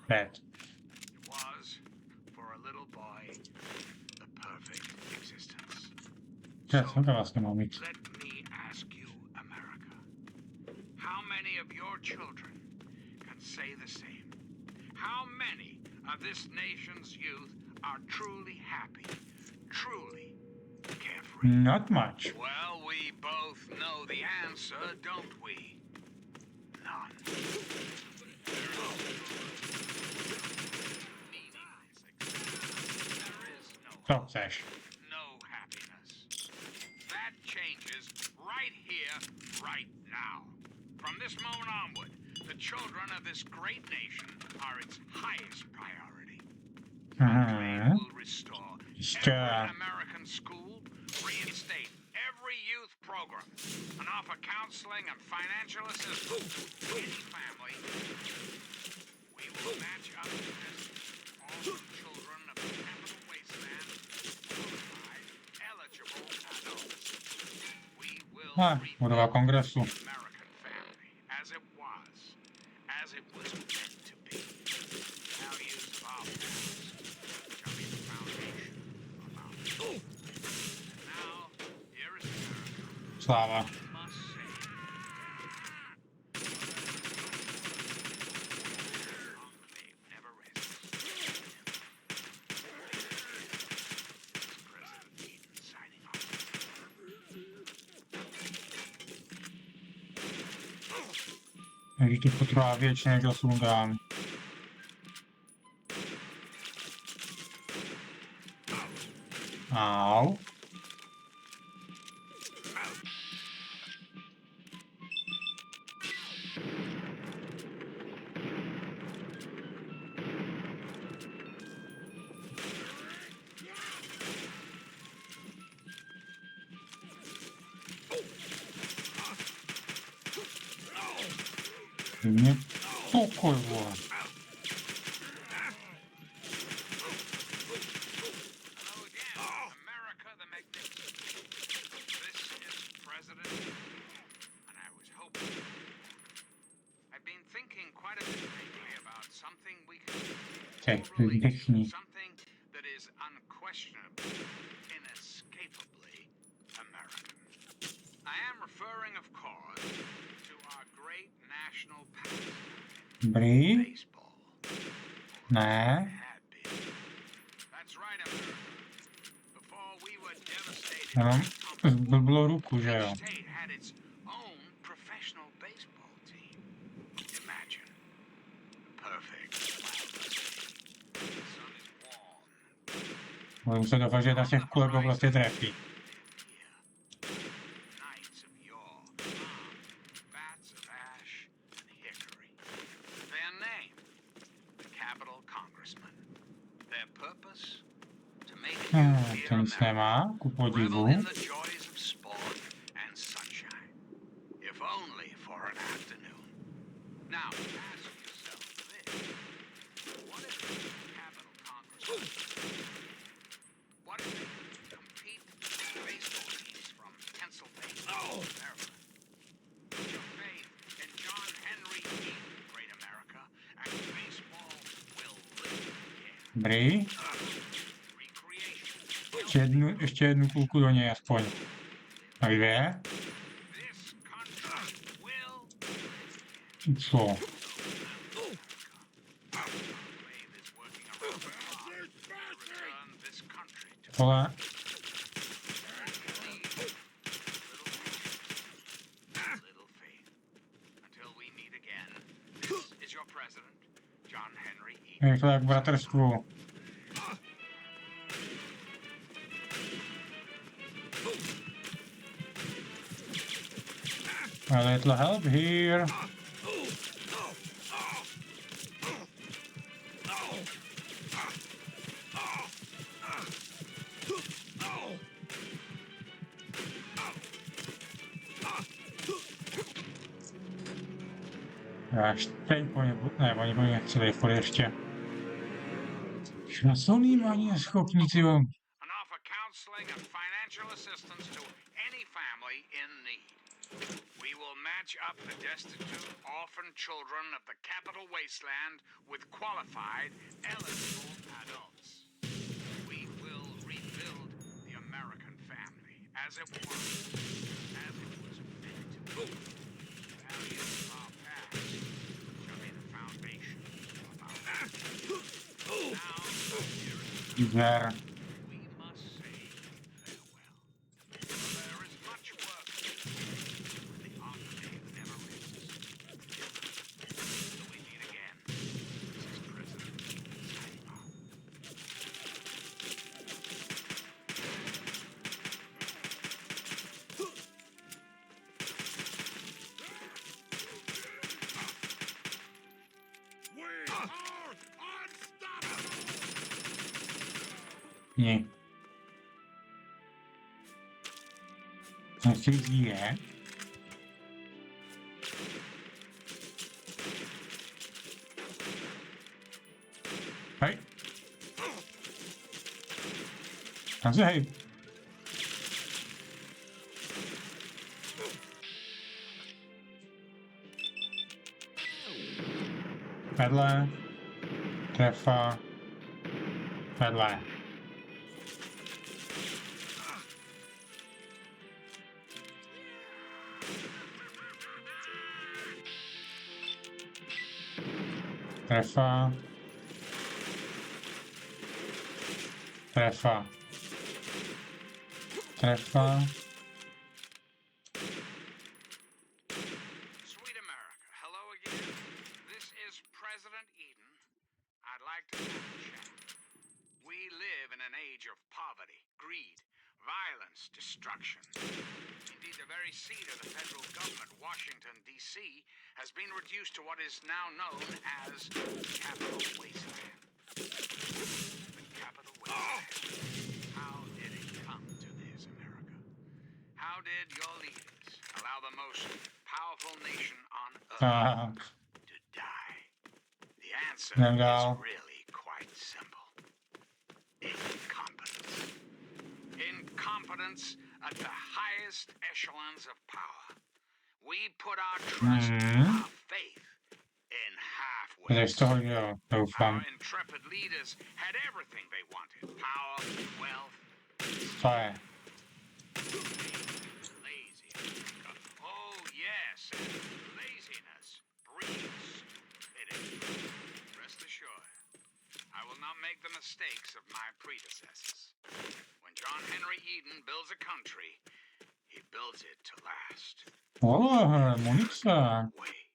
Dead. It was, for a little boy, the perfect existence. Co to vlastně mám mít? Let me ask you, America, how many of your children can say the same? How many of this nation's youth are truly happy, truly carefree? Not much. Well, we both know the answer, don't we? None. There is no Co chceš? no happiness. That changes right here, right now. From this moment onward, the children of this great nation are its highest priority. Enclave will restore every American school, reinstate every youth program, and offer counseling and financial assistance to any family. We will match up to this all the children of the capital wasteland, qualified, eligible adults. We will Budova kongresu. the American family as it was meant to be. Values of our parents shall be the foundation of our future. Now, dearest America, Sláva. must say, Enclave never rests. President Eden signing off. Takže to potrvá většině než 8 dám. Au. Divně. Pokoj, vole. Hello again, America the Magnificent. This is President, and I was hoping. I've been thinking quite a bit lately about something we can Čekaj, relate to, vydechni. something that is unquestionably, inescapably American. I am referring, of course, to our great national pastime, Dobrý? baseball. Ne. Had been. That's right, America. Before we were devastated Já mám by atomic zblblou ruku, že jo? each state had its own professional baseball team. Imagine. Perfect. The sun is warm. Budu se doufat, že na těch kolegů vlastně trefí. Knights of yore, bats of ash and hickory. Their name, the Capitol Congressman. Their purpose, to make you hear To nic America. nemá, ku podivu. Revel in the joys of sport and sunshine, if only for an afternoon. Now, ask yourself this. What if the Capitol Congress, what if they could compete with baseball teams from Pennsylvania and Maryland? Put your faith in John Henry Eden, great America, and baseball will live again. Dobrý? Recreation. Ještě jednu kulku do něj aspoň. A dvě? This country will Co? Enclave is working around the clock to return this country to Vole, little faith. Until we meet again, this is your president, John Henry Eden. je to jak v Bratrstvu. A little help here. Až teď po ně, ne, oni po ně chtěli furt ještě. Časový ani neschopní, tyjo. And offer counseling and financial assistance to any family in need. We will match up the destitute, orphan children of the capital wasteland with qualified, eligible adults. We will rebuild the American family as it was meant to be. The values of our past shall be the foundation of our future. Now, Zer. we must say farewell. There is much work to do. The enclave never rests. Till we meet again, this is President signing off. We are unstoppable! Nie. Znaczy je. Hej. Znaczy hej. Vedle. Trefa. Vedle. Trefa. Trefa. Trefa. Sweet America, hello again. This is President Eden. I'd like to have a chat. We live in an age of poverty, greed, violence, destruction. Indeed, the very seat of the federal government, Washington, D.C., has been reduced to what is now known as the Capital Wasteland. The Capital Wasteland. How did it come to this, America? How did your leaders allow the most powerful nation on earth Tak. to die? answer No is doubt. really quite simple. Incompetence. Incompetence at the highest echelons of power. We put our trust, our faith in halfway. Ze z toho, že jo, doufám. Our intrepid leaders had everything they wanted. Power, wealth, Co je? lazy. Oh, yes, and laziness breeds stupidity. Rest assured, I will not make the mistakes of my predecessors. When John Henry Eden builds a country, he builds it to last. Munice. Wait.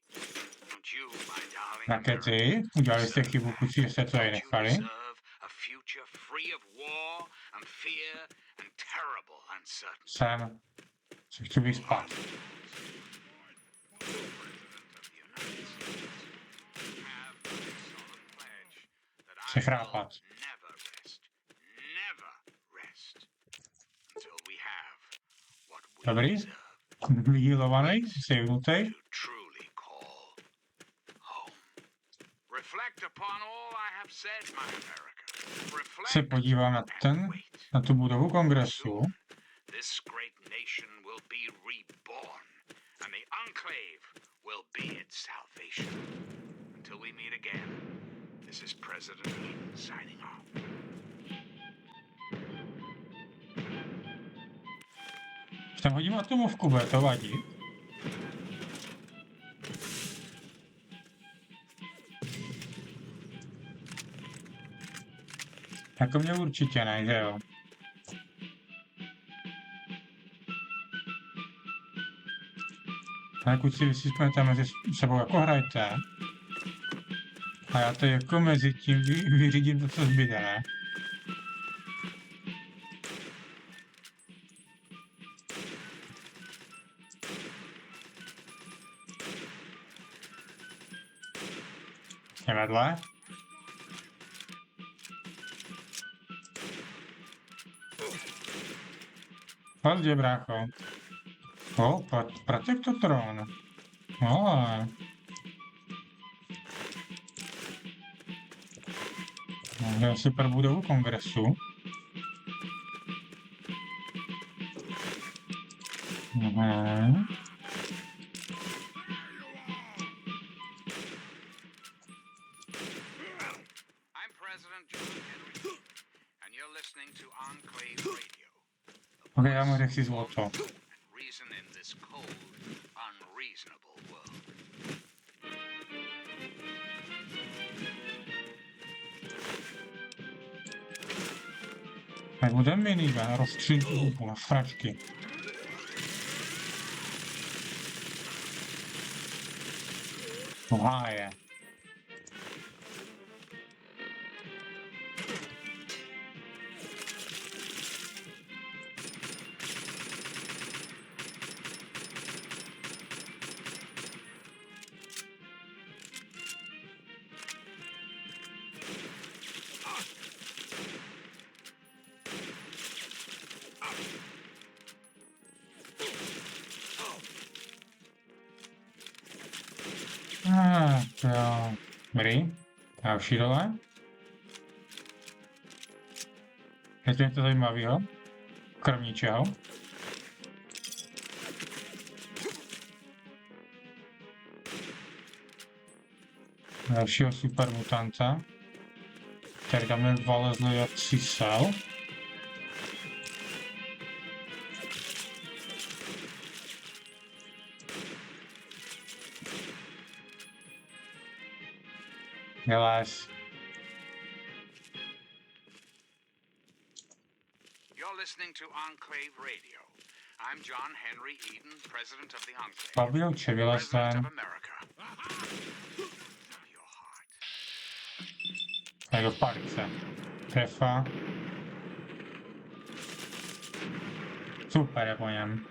Don't you, my darling Rakety. Udělali jste chybu, kluci, že jste to tady nechali. deserve a future free of war and fear and terrible uncertainty? Se chci vyspat. Chci chrápat. Dobrý. Vyhýlovaný, sejvnutý. Se podívám na tu budovu kongresu. This great nation will be reborn, and the Enclave will be its salvation. Until we meet again, this is President Eden signing off. Tam hodím atomovku, bude to vadit? Jako mě určitě ne, že jo? Ale kluci, vy si spomněte mezi sebou jako hrajte. A já to jako mezi tím vyřídím to, co zbyde, ne? Vedle. Pozdě, brácho. Protektotron. Ale. Můžeme si pro budovu kongresu. Ok, já mu řekl si zlato. Tak bude minigun, rozstřílit hubu na fračky. Háje. Jo. Dobrý. Další dole. Je to něco zajímavého? Krom ničeho. Dalšího supermutanta, který tam je vylezl jak císel. Vylez. You're listening to Enclave Radio. I'm John Henry Eden, President of the Enclave. Pavilče, vylez President ven. of America. Your heart. Tak do palice. Trefa. Super je po něm.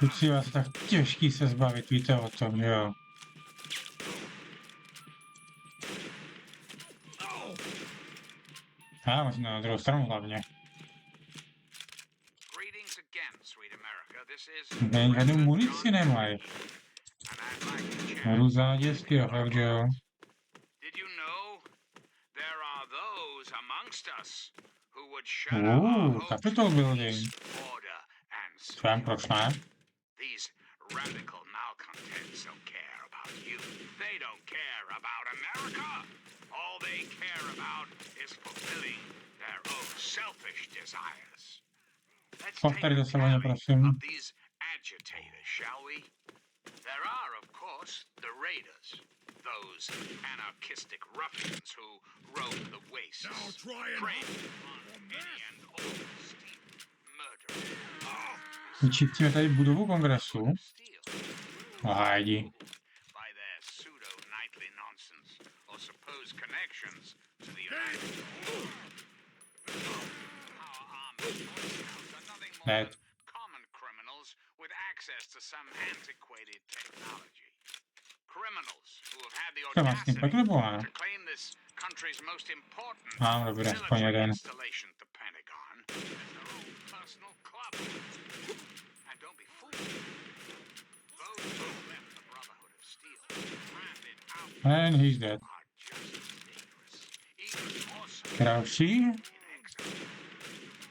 Kluci, vás je tak těžký se zbavit, víte o tom, že jo? A možná na druhou stranu hlavně. Greetings again, sweet America. This is Není žádnou munici nemají. and I'd like to chat. Budu záděstky, fakt, že jo? Did you know there are those amongst us who would shut our hopes Capitol for building. peace, order, and Svém, proč ne? These radical malcontents don't care about you. They don't care about America. All they care about is fulfilling their own selfish desires. Let's take Povtari a to samozřejmě, tally prosím. of these agitators, shall we? There are, of course, the raiders. Those anarchistic ruffians who roam the wastes. Now try and preying on any and all steep murder. Ničíme tady budovu kongresu. Hájdi. By their pseudo-knightly nonsense or supposed connections to the United States. Our armed Boy Scouts are nothing more Ne. than common criminals with access to some antiquated technology. Criminals who have had the To vlastně audacity pak nebo ne? to claim this country's most important Dobré, aspoň military jeden. installation, the Pentagon, as their own personal club. And don't be fooled. Those who left the Brotherhood of Steel, branded out And he's dead. are just as dangerous, even more so Kravší? in exile.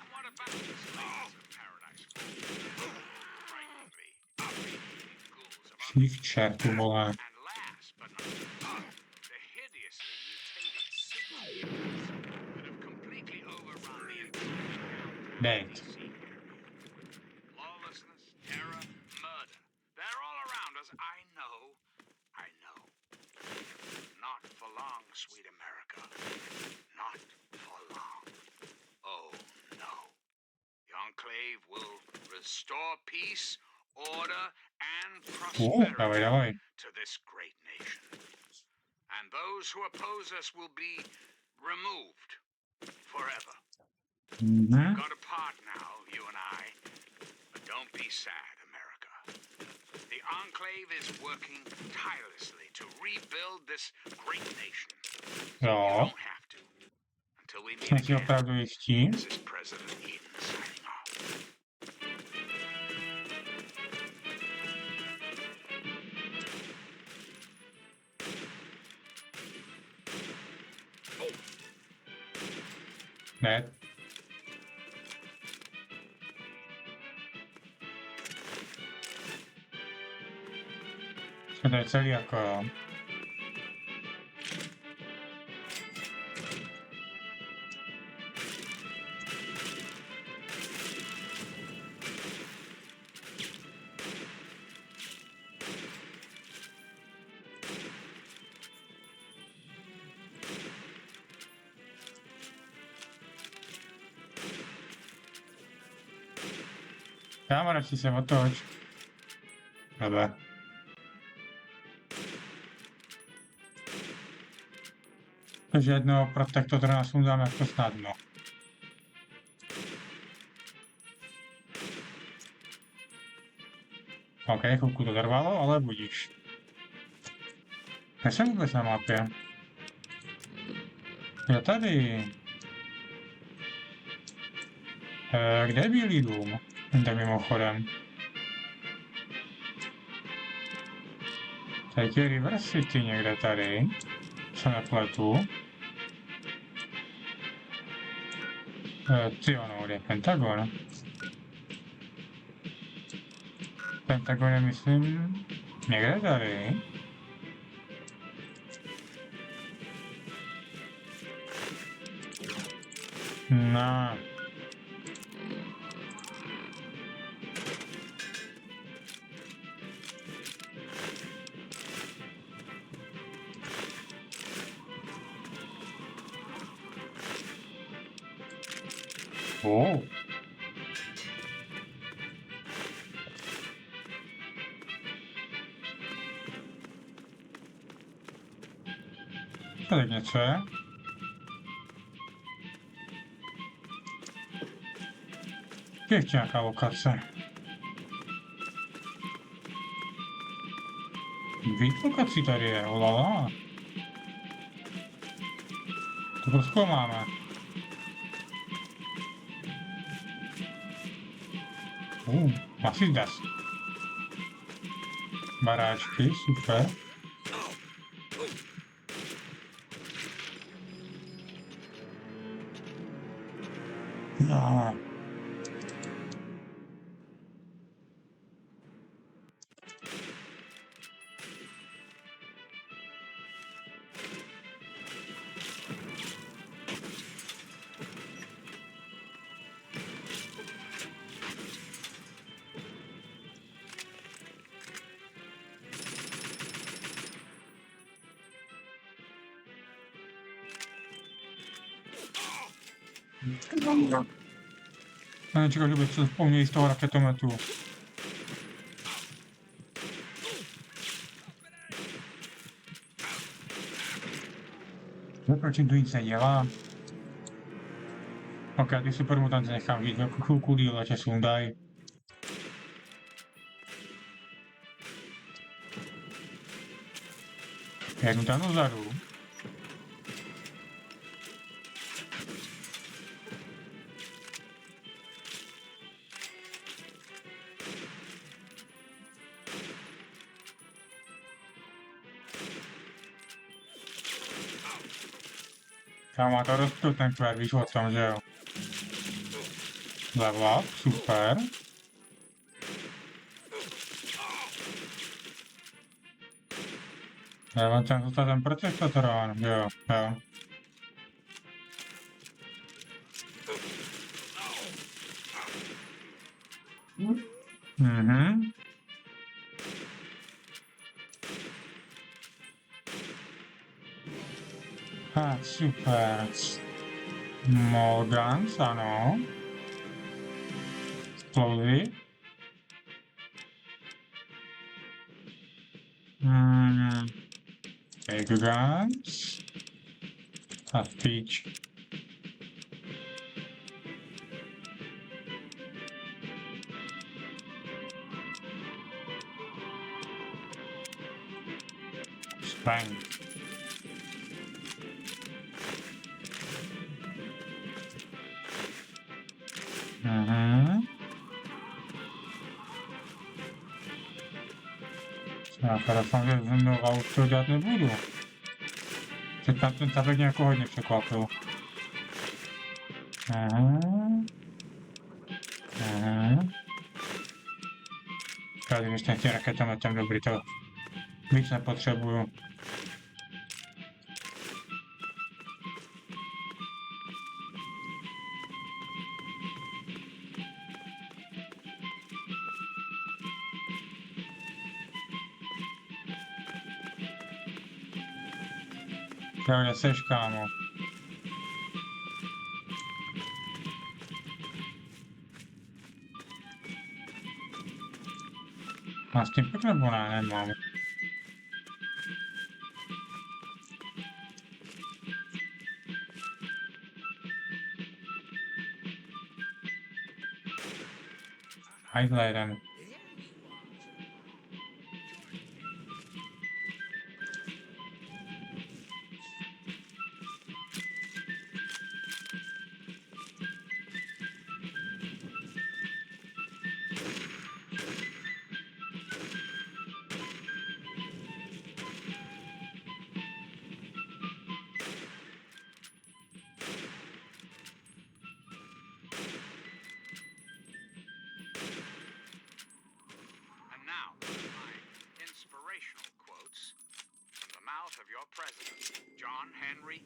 And what about the slaves of Paradise Falls? Frighteningly, obedient ghouls of Všich čertů, vole. and last but not least, the hideously mutated superhumans that have completely overrun the entire Dead. DC area. Lawlessness, terror, murder. They're all around us. I know. Not for long, sweet America. Not for long. Oh, no. The Enclave will restore peace, order, and prosperity Dávaj. to this great nation. And those who oppose us will be removed forever. Mhm. Got apart now, you and I. But don't be sad, America. The Enclave is working tirelessly to rebuild this great nation. You Jo. don't have to. Until we meet Jsme si again, opravdu jistí. this is President Eden signing off. Dead. To je celý jako jo. Kamarádi se otoč. Dobře. Takže jednoho protektora nás udáme jako snadno. OK, chvilku to trvalo, ale budíš. Nejsem vůbec na mapě. Jo, tady. Kde je Bílý dům? Jde mimochodem. Tady je River City někde tady. Se nepletu. Ty ono, kde je Pentagon? Pentagon je, myslím, někde tady. No. Oh. Tady něco je. Ještě nějaká lokace. víc lokací tady je, olala. To prozkoumáme. Asi zdes. Baráčky, super. No. Já nečekal, že bych se vzpomněl z toho raketometu. Proč jim tu nic nedělá? Ok, ty supermutanty nechám jít jako chvilku díl, ať se sundaj. Jedu tam dozadu. Tam má to rozptyl ten kvér, víš o tom, že jo? Level up, super. Já vám tam dostat ten protektorán, jo, jo. Mhm. Super. Morgans, ano. Explody. Big guns. A speech. Strength. Já teda samozřejmě znovu už to dělat nebudu. Teď ten tabek mě jako hodně překvapil. Tady ještě tím raketometem dobrý, to víc nepotřebuju. Kde seš, kámo? Mám s tím pak nebo ne? Nemám. Hajzle jeden.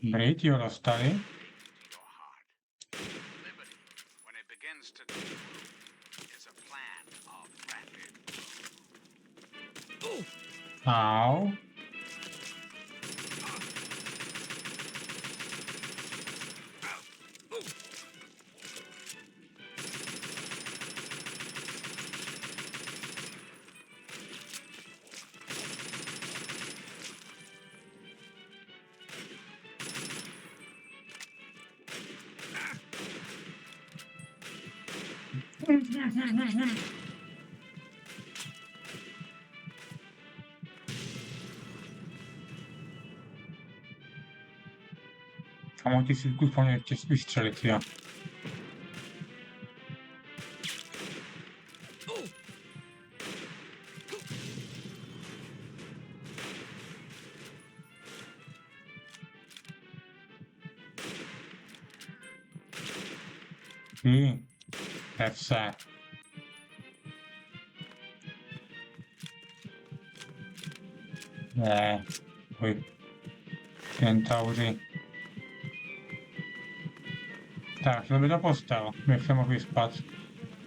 Brit jo dostali. Au. A mám 1000 kus paměti vystřelit, jo. FC. Ne, oj. Kentauři. Tak, to by to postel, bych se mohl vyspat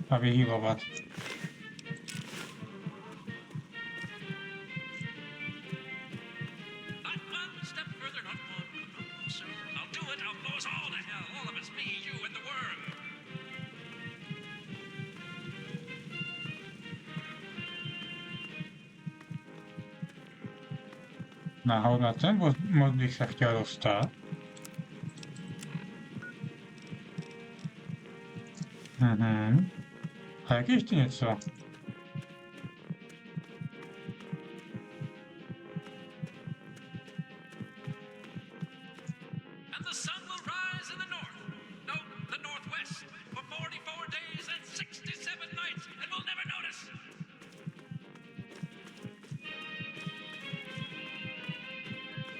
a vyhýlovat. Nahoru na ten most bych se chtěl dostat. A jak ještě něco?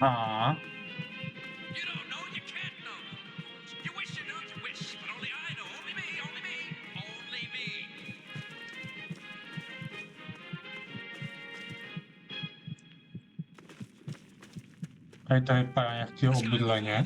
A. Tady to vypadá nějak ty obydleně.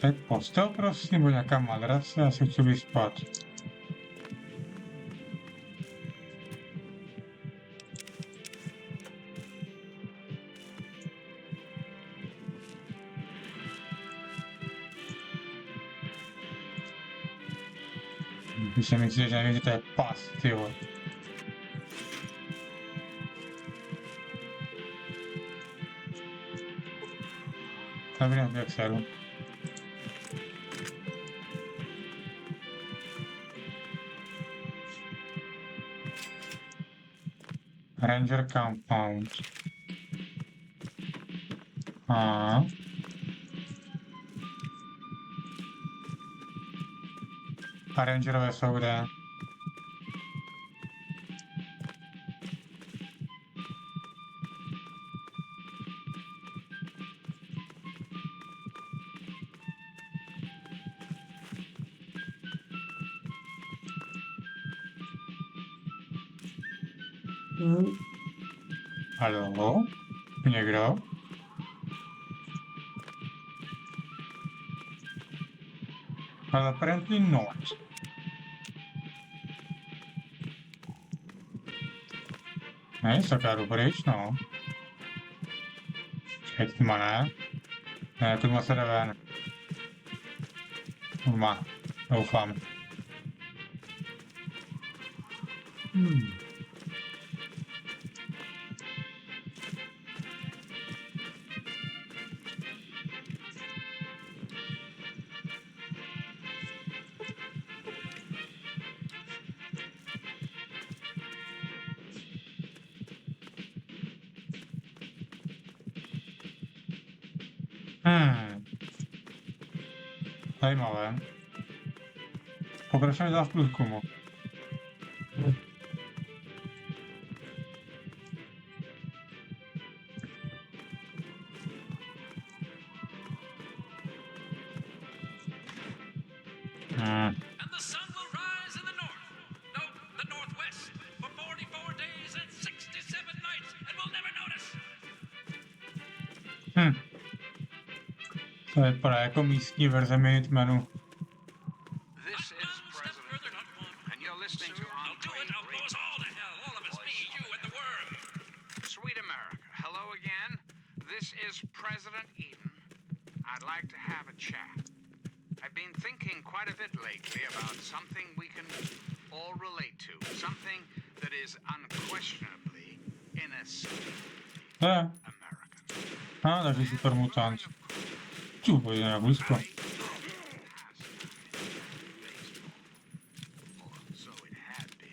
Teď postel, prosím, nebo nějaká madrace, já se chci vyspat. Vy si myslíte, že nevím, že to je pas, tyjo. Dobrý, jak sedu. Ranger Compound. A. A rangerové jsou kde? Haló? Někdo? Ale apparently not. Ne, taká dobrýč, no. Čekaj, tma ne? Ne, tma se jde ven. Tma, doufám. Zajímavé. Pokračujeme dál v průzkumu. To vypadá jako místní verze Minutemanu. This is President, and you're listening to Enclave Radio. Sweet America, hello again. This is President Eden. I'd like to have a chat. I've been thinking quite a bit lately about something we can do. Ne, další super mutant. Tu bude na blízko. So it had been.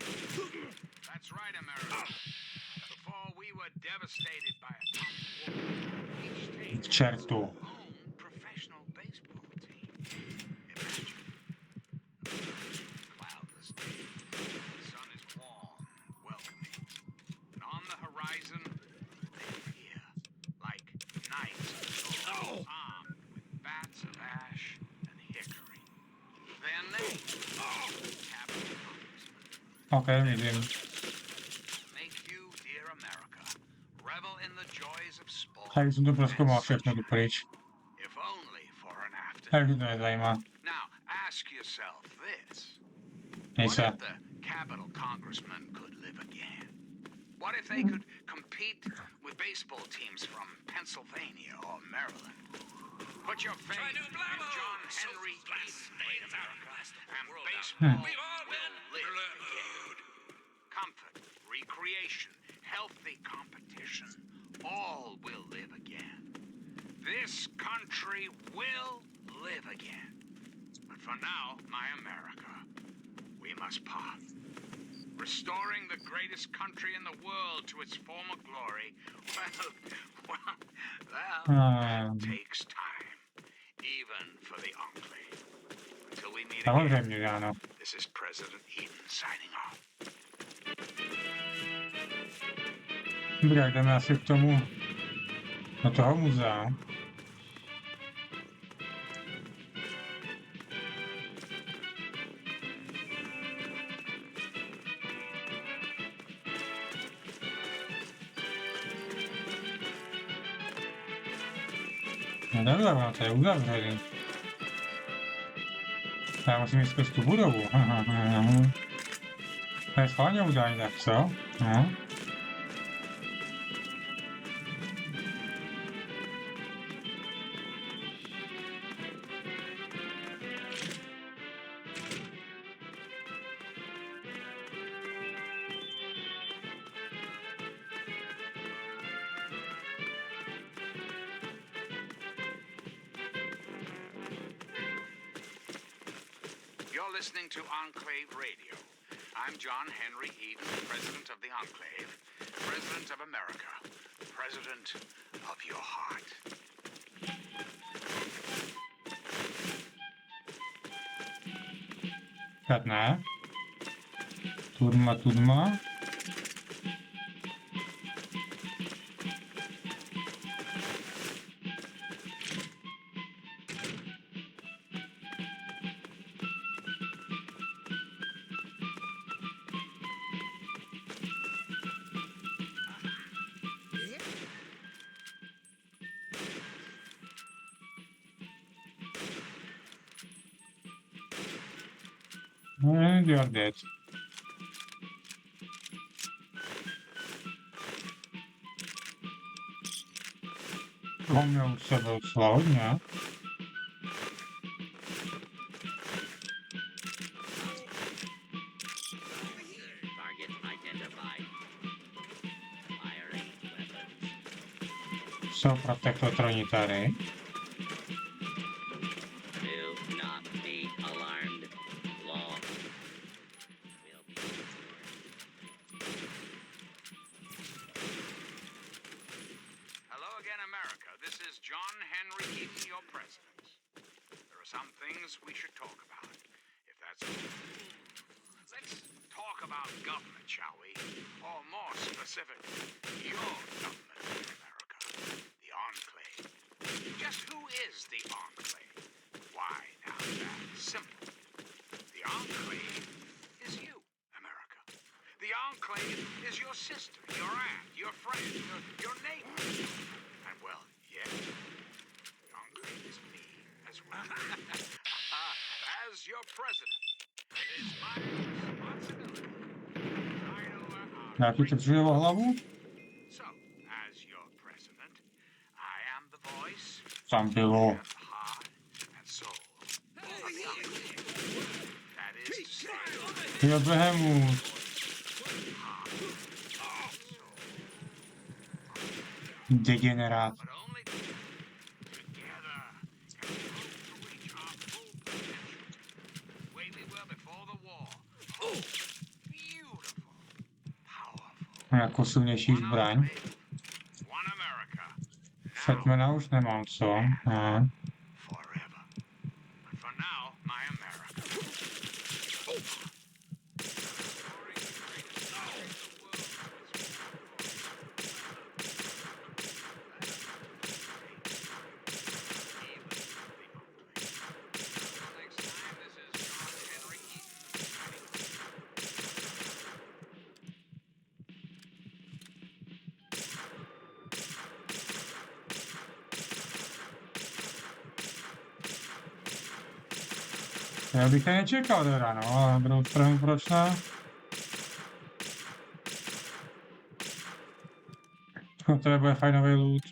That's right, America. Before we were devastated by atomic war, each state K čertu. own professional baseball team. Imagine. Cloudless day. The sun is warm, welcoming. And on the horizon, they appear like knights armed with bats of ash and hickory. Their name, Capital Congressman. Okej, vidím. Make you, dear America, revel in the joys of sport. Tady jsem to prozkoumal všechno tu pryč. If only for an afternoon. Takže to nezajímá. Now, ask yourself this. Nej What se. if the Capital Congressmen could live again? What if they could compete with baseball teams from Pennsylvania or Maryland? Put your faith in John Henry Eaton, great America, and baseball will live again. Comfort, recreation, healthy competition, all will live again. This country will live again. But for now, my America, we must part. Restoring the greatest country in the world to its former glory, that takes time, even for the Enclave. Until we meet again, Samozřejmě, že ano. this is President Eaton signing off. Dobrá, jdeme asi k tomu, do toho muzea. No dobré, ono to je uzavřený. Já musím jít skrz tu budovu. To je schválně udělaný, tak co? No. You're listening to Enclave Radio. I'm John Henry Eaton, President of the Enclave, President of America, President of your heart. Tak ne. Tudma. And you're dead. On měl u sebe docela hodně. Jsou protektotroni tady. Hello again, America. This is John Henry Eaton, your president. There are some things we should talk about, if that's okay. Let's talk about government, shall we? Or more specifically, your government in America, the Enclave. Just who is the Enclave? Why, now that's simple. The Enclave is you, America. The Enclave is your sister, your aunt, your friend, your neighbor. And well, yes, the Enclave is me as well. As your president, it is my responsibility to tide over our Nějaký to přijelo hlavu? So, as your president, I am the voice Tam bylo. and the heart and soul of the Enclave. That is to say, Je Behemoth. Degenerát. but only together can we hope to reach our full potential, the way we were before the war. Oh, beautiful, powerful. Jako silnější zbraň. One America. Fatmana už nemám, co? Ne. Forever. But for now, my America. Next time, this is John Henry Eaton. Já bych to nečekal teda, no, ale druhou stranu proč ne? To bude fajnový loot.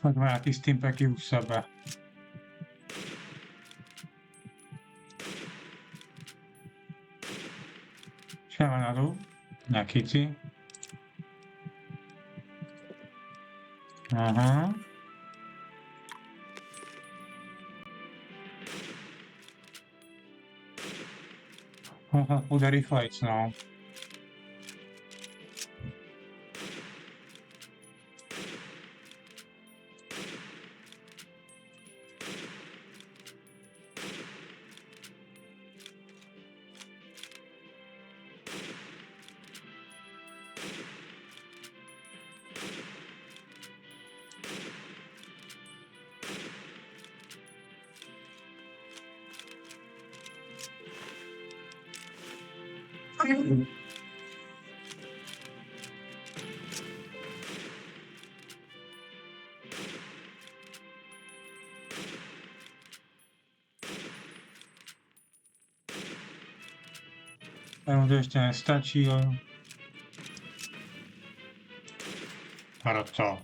Tak má nějaký steampacky u sebe. Čekáme na tu? Nějaký ty? Aha. Aha, půjde rychlejc, no. Mu to ještě nestačí, jo. Proto.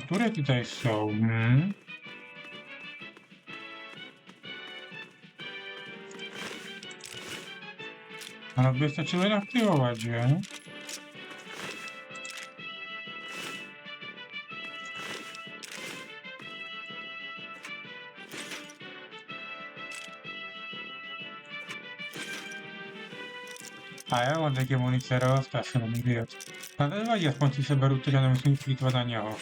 Turety tady jsou, Ano, by stačilo inaktivovat, že? A jo, on taky munice rost, asi nemůžu vědět. A to nevadí, aspoň si se beru, takže nemusím plýtvat na něho.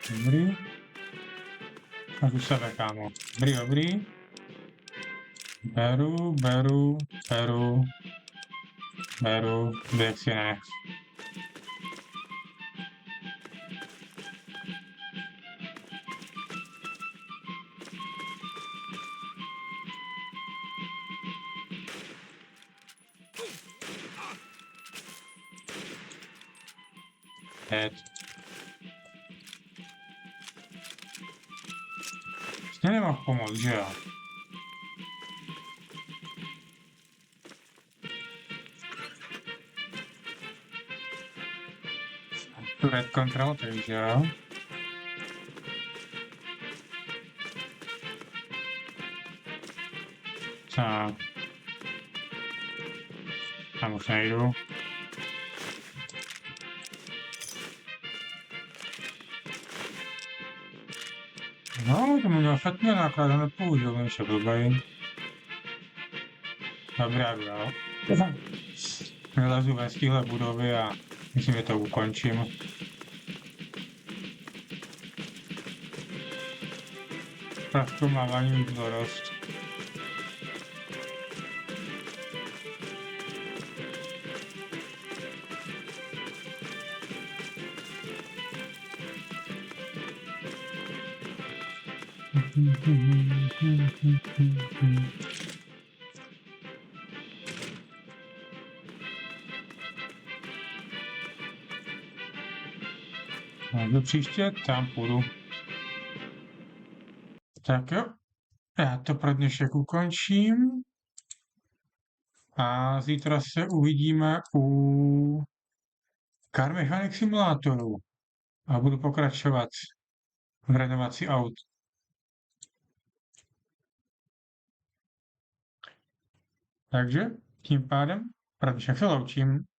Dobrý. Máš u sebe, kámo. Dobrý, dobrý. Beru. Běh si nech. Head. Jsi nemohl pomoct, že jo? Turret control, takže jo? Co? Tam už nejdu. No, to měl šatně náklad, nepoužil, než je blbej. Dobrá, jo. Vylezu ve z téhle budovy a myslím, že to ukončím. Praskomávání už dorost. Takže příště tam půjdu. Tak jo, já to pro dnešek ukončím. A zítra se uvidíme u Car Mechanic simulátoru. A budu pokračovat v renovaci aut. Takže tím pádem pro dnešek se loučím.